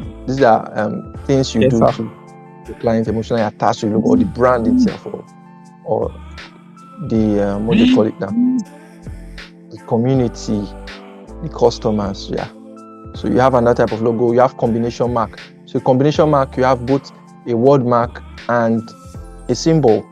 things you do to the client emotionally attached to the logo, or the brand itself, or the what do you call it now? The community, the customers. Yeah. So you have another type of logo. You have combination mark. So combination mark, you have both a word mark and a symbol.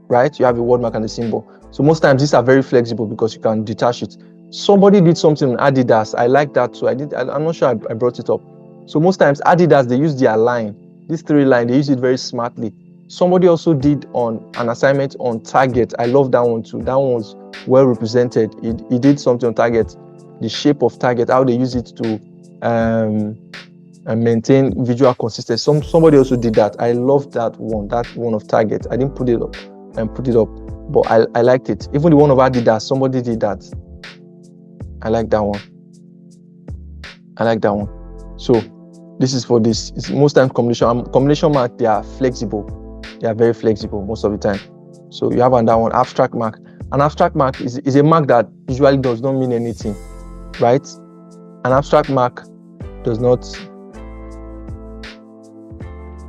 Right? You have a word mark and a symbol. So most times these are very flexible because you can detach it. Somebody did something on Adidas. I like that too. I'm not sure I brought it up. So most times Adidas, they use their line. These 3 lines, they use it very smartly. Somebody also did on an assignment on Target. I love that one too. That one was well represented. He did something on Target. The shape of Target, how they use it to maintain visual consistency. Somebody also did that. I love that one of Target. I didn't put it up, but I liked it. Even the one of Adidas, somebody did that. I like that one. So this is for this. It's most times combination mark, they are flexible. They are very flexible most of the time. So you have another one, abstract mark. An abstract mark is a mark that usually does not mean anything, right? An abstract mark does not.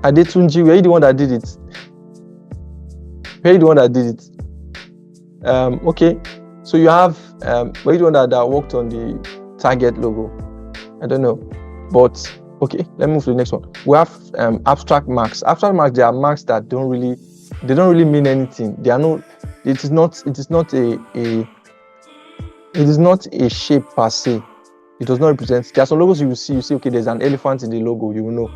Adetunji, were you the one that did it? Okay. So you have, were you the one that worked on the Target logo? I don't know. But, okay, let me move to the next one. We have abstract marks. Abstract marks, they are marks that don't really mean anything. They are not, it is not a shape per se. It does not represent. There are some logos you will see, okay, there's an elephant in the logo, you will know.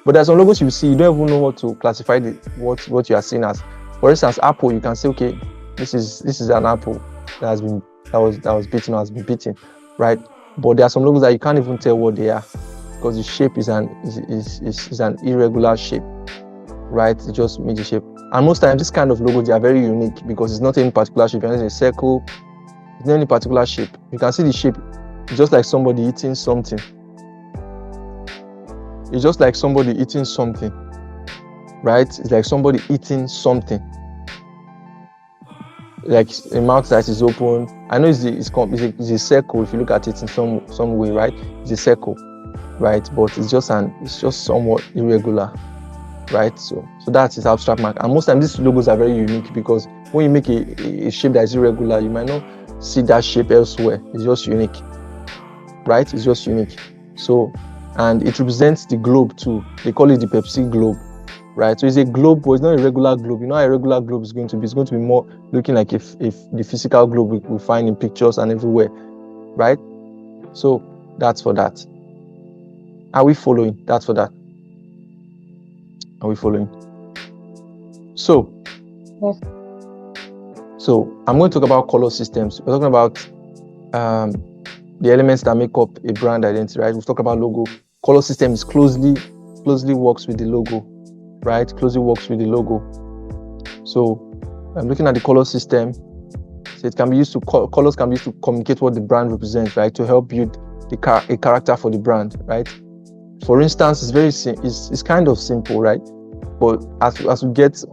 But there are some logos you will see, you don't even know what to classify what you are seeing as. For instance, Apple, you can say, okay, this is an apple that was beaten or has been beaten, right? But there are some logos that you can't even tell what they are because the shape is an irregular shape, right? It just makes the shape. And most times, this kind of logos, they are very unique because it's not any particular shape. It's a circle. It's not any particular shape. You can see the shape. It's just like somebody eating something. Right? It's like somebody eating something. Like a mouth that is open. I know it's a circle if you look at it in some way, right? It's a circle, right? But it's just somewhat irregular, right? So that's its abstract mark. And most times these logos are very unique because when you make a shape that is irregular, you might not see that shape elsewhere. It's just unique, right? It's just unique. So, and it represents the globe too. They call it the Pepsi globe. Right, so it's a globe, but it's not a regular globe. You know how a regular globe is going to be? It's going to be more looking like if the physical globe we find in pictures and everywhere, right? So that's for that. Are we following? That's for that. Are we following? So, yes. So I'm going to talk about color systems. We're talking about the elements that make up a brand identity, right? We've talked about logo. Color system is closely works with the logo. Right, closely works with the logo. So I'm looking at the color system. So it can be used to colors can be used to communicate what the brand represents, right? To help build a character for the brand, right? For instance, it's kind of simple, right? But as we get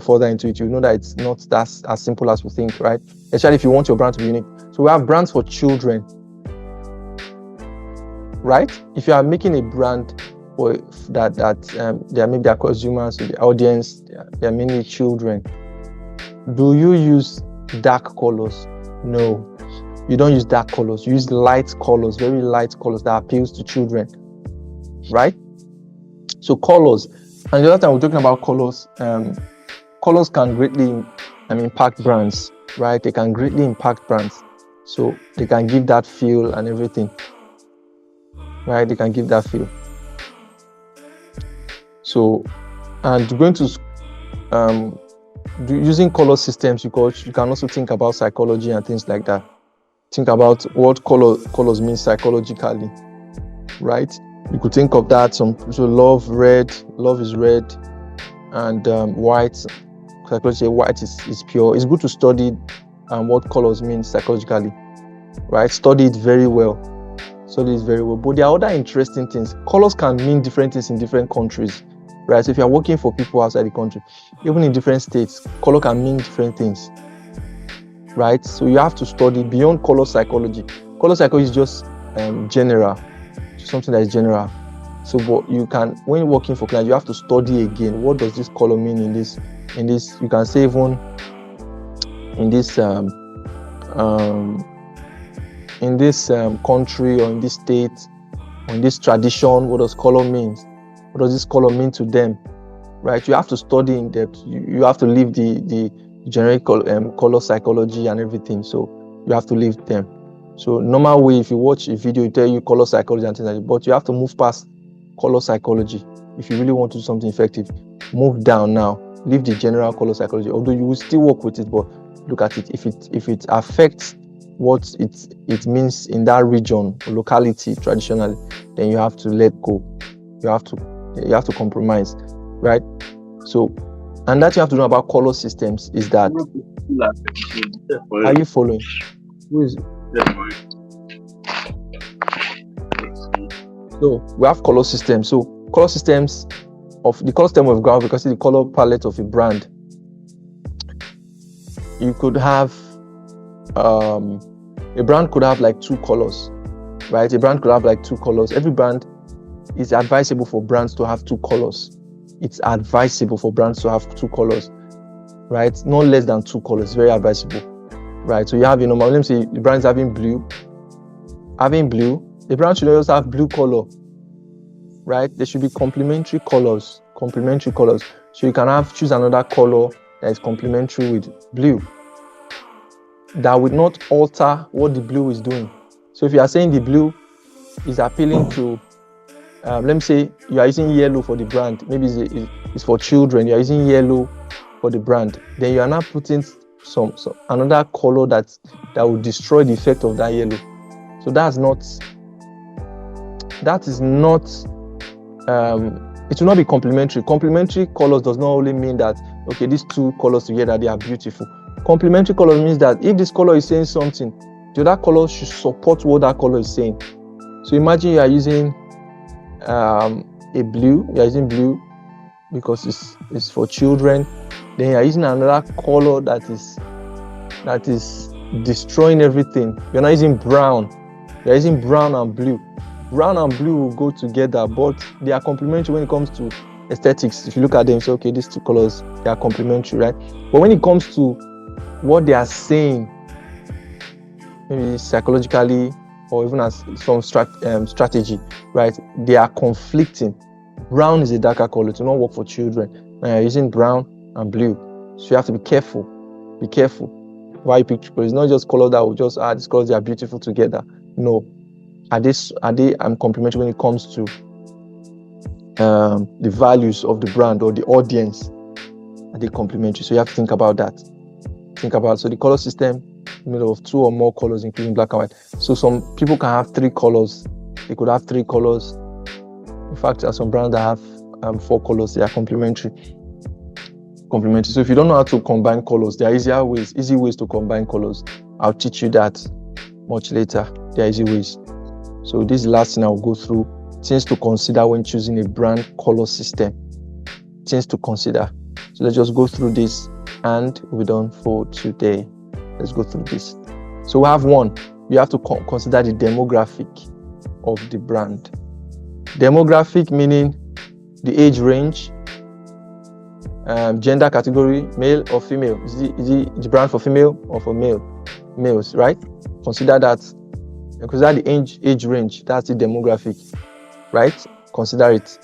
further into it, you know that it's not that as simple as we think, right? Especially if you want your brand to be unique. So we have brands for children, right? If you are making a brand for that they are maybe their consumers, the audience, they are mainly children. Do you use dark colors? No, you don't use dark colors. You use light colors, very light colors that appeals to children, right? So colors. And the other time we're talking about colors. Colors can greatly impact brands, right? They can greatly impact brands. So they can give that feel and everything, right? They can give that feel. So, and going to using color systems, you can also think about psychology and things like that. Think about what colors mean psychologically, right? You could think of that. So love is red, and white. Psychology, white is pure. It's good to study what colors mean psychologically, right? Study it very well. But there are other interesting things. Colors can mean different things in different countries, right? So if you're working for people outside the country, even in different states, color can mean different things, right? So you have to study beyond color psychology. Color psychology is just general, something that is general. So, but you can, when you're working for clients, you have to study again. What does this color mean in this? You can say even in this country or in this state or in this tradition, what does color mean? What does this color mean to them, right? You have to study in depth. You have to leave the generic color psychology and everything. So you have to leave them. So normal way, if you watch a video, it tell you color psychology and things like that, but you have to move past color psychology if you really want to do something effective. Move down now. Leave the general color psychology, although you will still work with it, but look at it. If it affects what it means in that region or locality traditionally, then you have to let go. You have to compromise, right? So, and that you have to know about color systems is that. Are you following? Who is it? So we have color systems. So color systems of the color system of graph, because the color palette of a brand. You could have a brand could have like 2 colors, right? A brand could have like 2 colors. Every brand is advisable for brands to have 2 colors. It's advisable for brands to have 2 colors, right? Not less than 2 colors. Very advisable, right? So you have, let me say the brand's having blue. The brand should also have blue color, right? There should be complementary colors. So you can choose another color that is complementary with blue. That would not alter what the blue is doing. So if you are saying the blue is appealing to, let me say you are using yellow for the brand. Maybe it's for children. You are using yellow for the brand. Then you are now putting some another color that will destroy the effect of that yellow. So it will not be complementary. Complementary colors does not only mean that, okay, these 2 colors together, they are beautiful. Complementary colors means that if this color is saying something, the other color should support what that color is saying. So imagine you are using a blue. You are using blue because it's for children. Then you are using another color that is destroying everything. You're not using brown. You're using brown and blue. Brown and blue will go together, but they are complementary when it comes to aesthetics. If you look at them, say, okay, these 2 colors, they are complementary, right? But when it comes to what they are saying, maybe psychologically or even as some strategy, right? They are conflicting. Brown is a darker color. It will not work for children. Now you're using brown and blue. So you have to be careful. Be careful why you pick colors. It's not just color that will just these colors, they are beautiful together. No. Are they complementary when it comes to the values of the brand or the audience? Are they complementary? So you have to think about that. So the color system made of 2 or more colors, including black and white. So some people can have 3 colors. They could have 3 colors. In fact, there are some brands that have 4 colors. They are complementary. complementary. So if you don't know how to combine colors, there are easy ways to combine colors. I'll teach you that much later. There are easy ways. So this is the last thing I'll go through. Things to consider when choosing a brand color system. Things to consider. So let's just go through this and we're done for today. Let's go through this. So we have one. You have to consider the demographic of the brand. Demographic meaning the age range, gender category, male or female. Is the brand for female or for males, right? Consider that. Consider the age range. That's the demographic, right? Consider it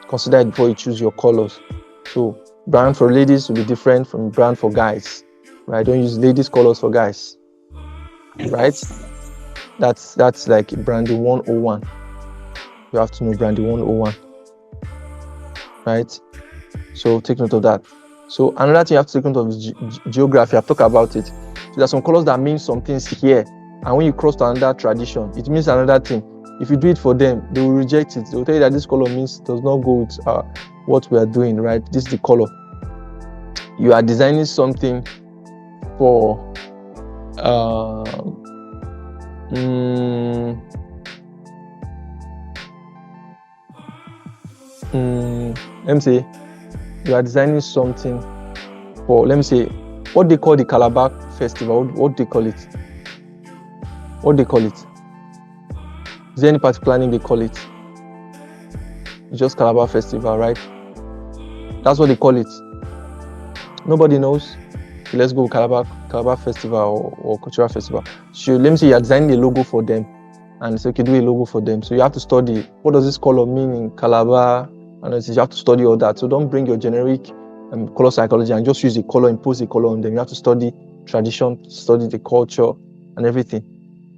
before you choose your colors. So brand for ladies will be different from brand for guys, right? Don't use ladies colors for guys, right? That's like branding 101. You have to know branding 101, right? So take note of that. So another thing you have to take note of is geography. I've talked about it. So there are some colors that mean some things here, and when you cross to another tradition, it means another thing. If you do it for them, they will reject it. They will tell you that this color does not go with what we are doing, right? This is the color. You are designing something for let me say you are designing something for, let me say, what they call the Calabar festival. What they call it? Is there any particular name they call it? It's just Calabar festival, right? That's what they call it. Nobody knows. Okay, let's go Calabar festival or cultural festival. So let me say you are designing a logo for them, and so you can do a logo for them. So you have to study what does this color mean in Calabar, and you have to study all that. So don't bring your generic color psychology and just use a color, impose a color on them. You have to study tradition, study the culture and everything,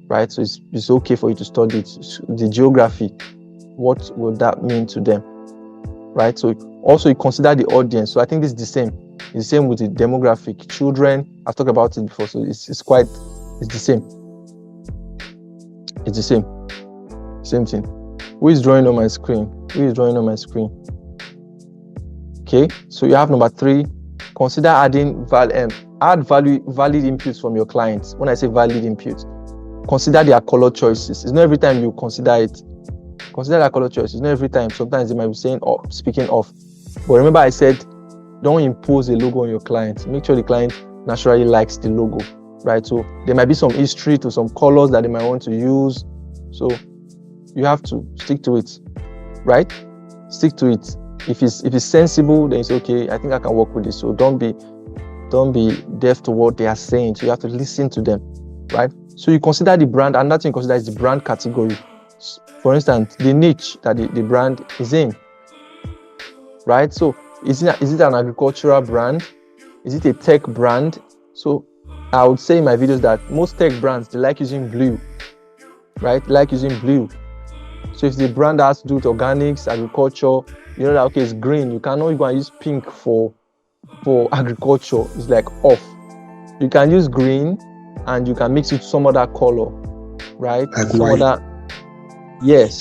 right? So it's okay for you to study it. The geography, what will that mean to them, right? So also you consider the audience. So I think this is the same. It's the same with the demographic. Children, I've talked about it before, so it's the same. It's the same thing. Who is drawing on my screen? Okay, so you have number 3. Consider adding valid inputs from your clients. When I say valid inputs, consider their color choices. It's not every time you consider it. Consider their color choices. Not every time. Sometimes they might be saying speaking off. But remember, I said don't impose a logo on your client. Make sure the client naturally likes the logo, right? So there might be some history to some colors that they might want to use. So you have to stick to it, right? Stick to it. If it's sensible, then it's okay. I think I can work with this. So don't be deaf to what they are saying. So you have to listen to them, right? So you consider the brand. Another thing you consider is the brand category. For instance, the niche that the brand is in, right? So is it an agricultural brand? Is it a tech brand? So I would say in my videos that most tech brands, they like using blue, right? They like using blue. So if the brand has to do with organics, agriculture, you know that, okay, it's green. You cannot go and use pink for agriculture. It's like off. You can use green and you can mix it with some other color, right? Like some white. other, yes.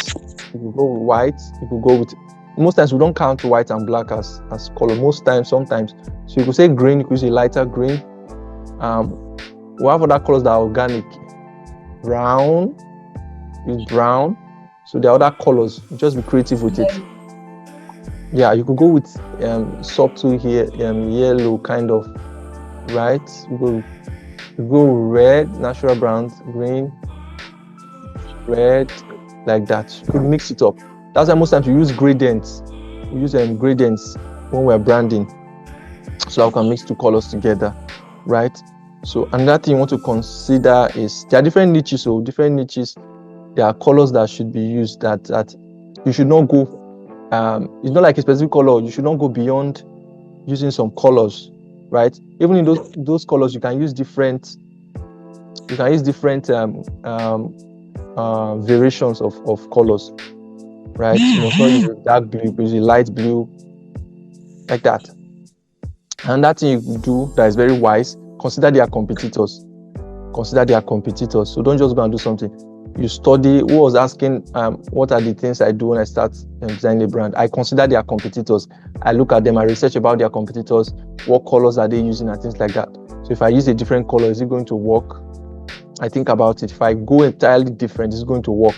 You could go with white. You could go with, most times we don't count white and black as color. Sometimes. So you could say green, you could say lighter green. We have other colors that are organic. Brown, use brown. So there are other colors. Just be creative with it. Yeah, you could go with subtle here, yellow kind of, right? You go red, natural browns, green, red, like that. You could mix it up. That's why most times we use gradients. We use gradients when we're branding, so I can mix 2 colors together, right? So another thing you want to consider is there are different niches. So different niches, there are colors that should be used that you should not go. It's not like a specific color. You should not go beyond using some colors, right? Even in those colors, you can use different. You can use different variations of colors, right? You must not use a dark blue, use a light blue, like that. And that thing you do that is very wise. Consider their competitors. So don't just go and do something. you study. Who was asking what are the things I do when I start designing a brand? I consider their competitors. I look at them, I research about their competitors, what colors are they using and things like that. So if I use a different color, is it going to work? I think about it. If I go entirely different, it's going to work.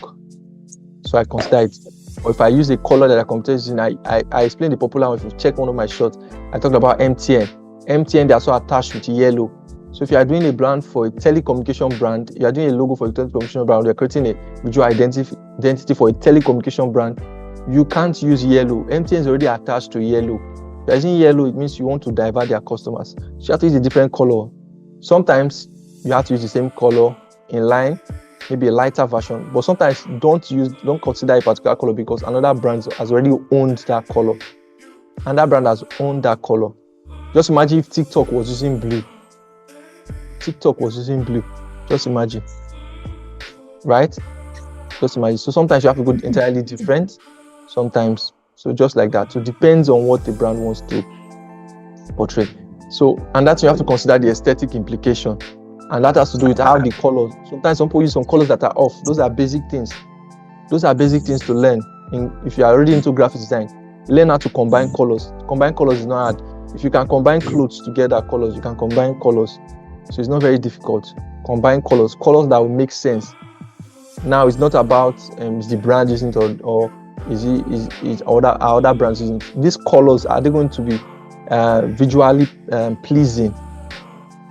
So I consider it. Or if I use a color that a competitor is using, I explain the popular one. If you check one of my shots, I talked about MTN. MTN, they are so attached with yellow. So if you are doing a brand for a telecommunication brand, you are doing a logo for a telecommunication brand, you're creating a visual identity for a telecommunication brand, you can't use yellow. MTN is already attached to yellow. If you're using yellow, it means you want to divert their customers. So you have to use a different color. Sometimes you have to use the same color in line, maybe a lighter version, but sometimes don't consider a particular color because another brand has already owned that color. And that brand has owned that color. Just imagine if TikTok was using blue. Just imagine. Right? Just imagine. So sometimes you have to go entirely different. Sometimes. So just like that. So it depends on what the brand wants to portray. So, and that you have to consider the aesthetic implication. And that has to do with how the colors. Sometimes some people use some colors that are off. Those are basic things. Those are basic things to learn. If you are already into graphic design, learn how to combine colors. Combine colors is not hard. If you can combine clothes together, colors, you can combine colors. So it's not very difficult. Combine colors that will make sense. Now it's not about is the brand using it or is other brands using it. These colors, are they going to be visually pleasing?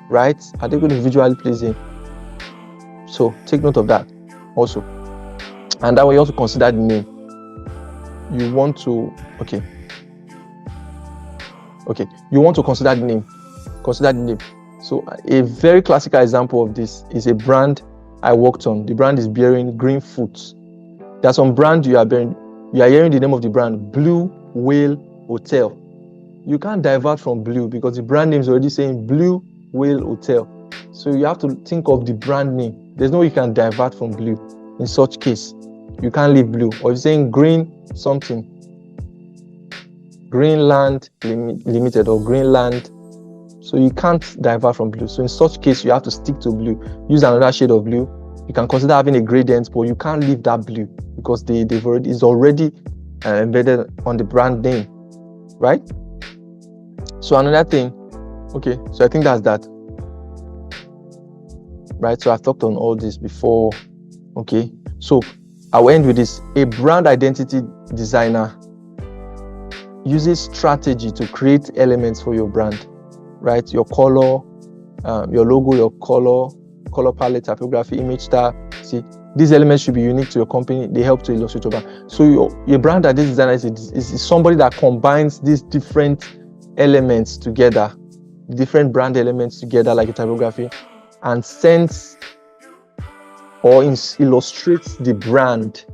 Right? Are they going to be visually pleasing? So take note of that also. And that way you also consider the name. You want to you want to consider the name. So a very classical example of this is a brand I worked on. The brand is bearing green fruits. There's some brand you are hearing the name of the brand, Blue Whale Hotel. You can't divert from blue because the brand name is already saying Blue Whale Hotel. So you have to think of the brand name. There's no way you can divert from blue. In such case, you can't leave blue. Or if you're saying green something, Greenland Limited or Greenland. So you can't divert from blue. So in such case, you have to stick to blue. Use another shade of blue. You can consider having a gradient, but you can't leave that blue because it's already embedded on the brand name, right? So another thing, so I think that's that, right? So I've talked on all this before, So I'll end with this. A brand identity designer uses strategy to create elements for your brand. Right, your color, your logo, your color palette, typography, image style. See, these elements should be unique to your company. They help to illustrate your brand. So your brand identity designer is somebody that combines these different elements together, different brand elements together, like a typography, and sends or illustrates the brand.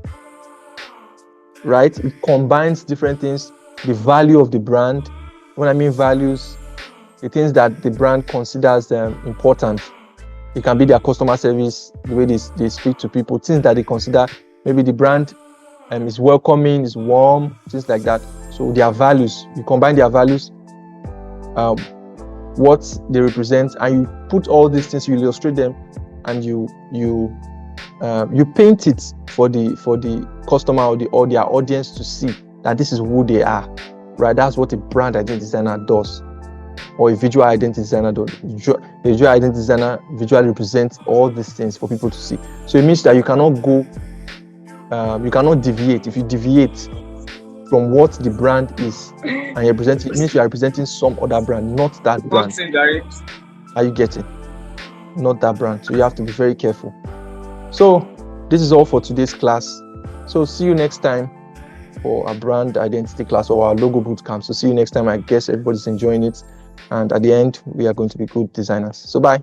Right, it combines different things, the value of the brand. When I mean values, the things that the brand considers important. It can be their customer service, the way they speak to people, things that they consider. Maybe the brand is welcoming, is warm, things like that. So their values, you combine their values, what they represent, and you put all these things, you illustrate them, and you paint it for the customer or their audience to see that this is who they are. Right? That's what a brand identity designer does. Or a visual identity designer does. A visual identity designer visually represents all these things for people to see. So it means that you cannot deviate. If you deviate from what the brand is and you're representing, it means you are representing some other brand, not that brand. Are you getting? Not that brand. So you have to be very careful. So this is all for today's class. So see you next time for a brand identity class or our logo bootcamp. So see you next time. I guess everybody's enjoying it. And at the end, we are going to be good designers. So bye.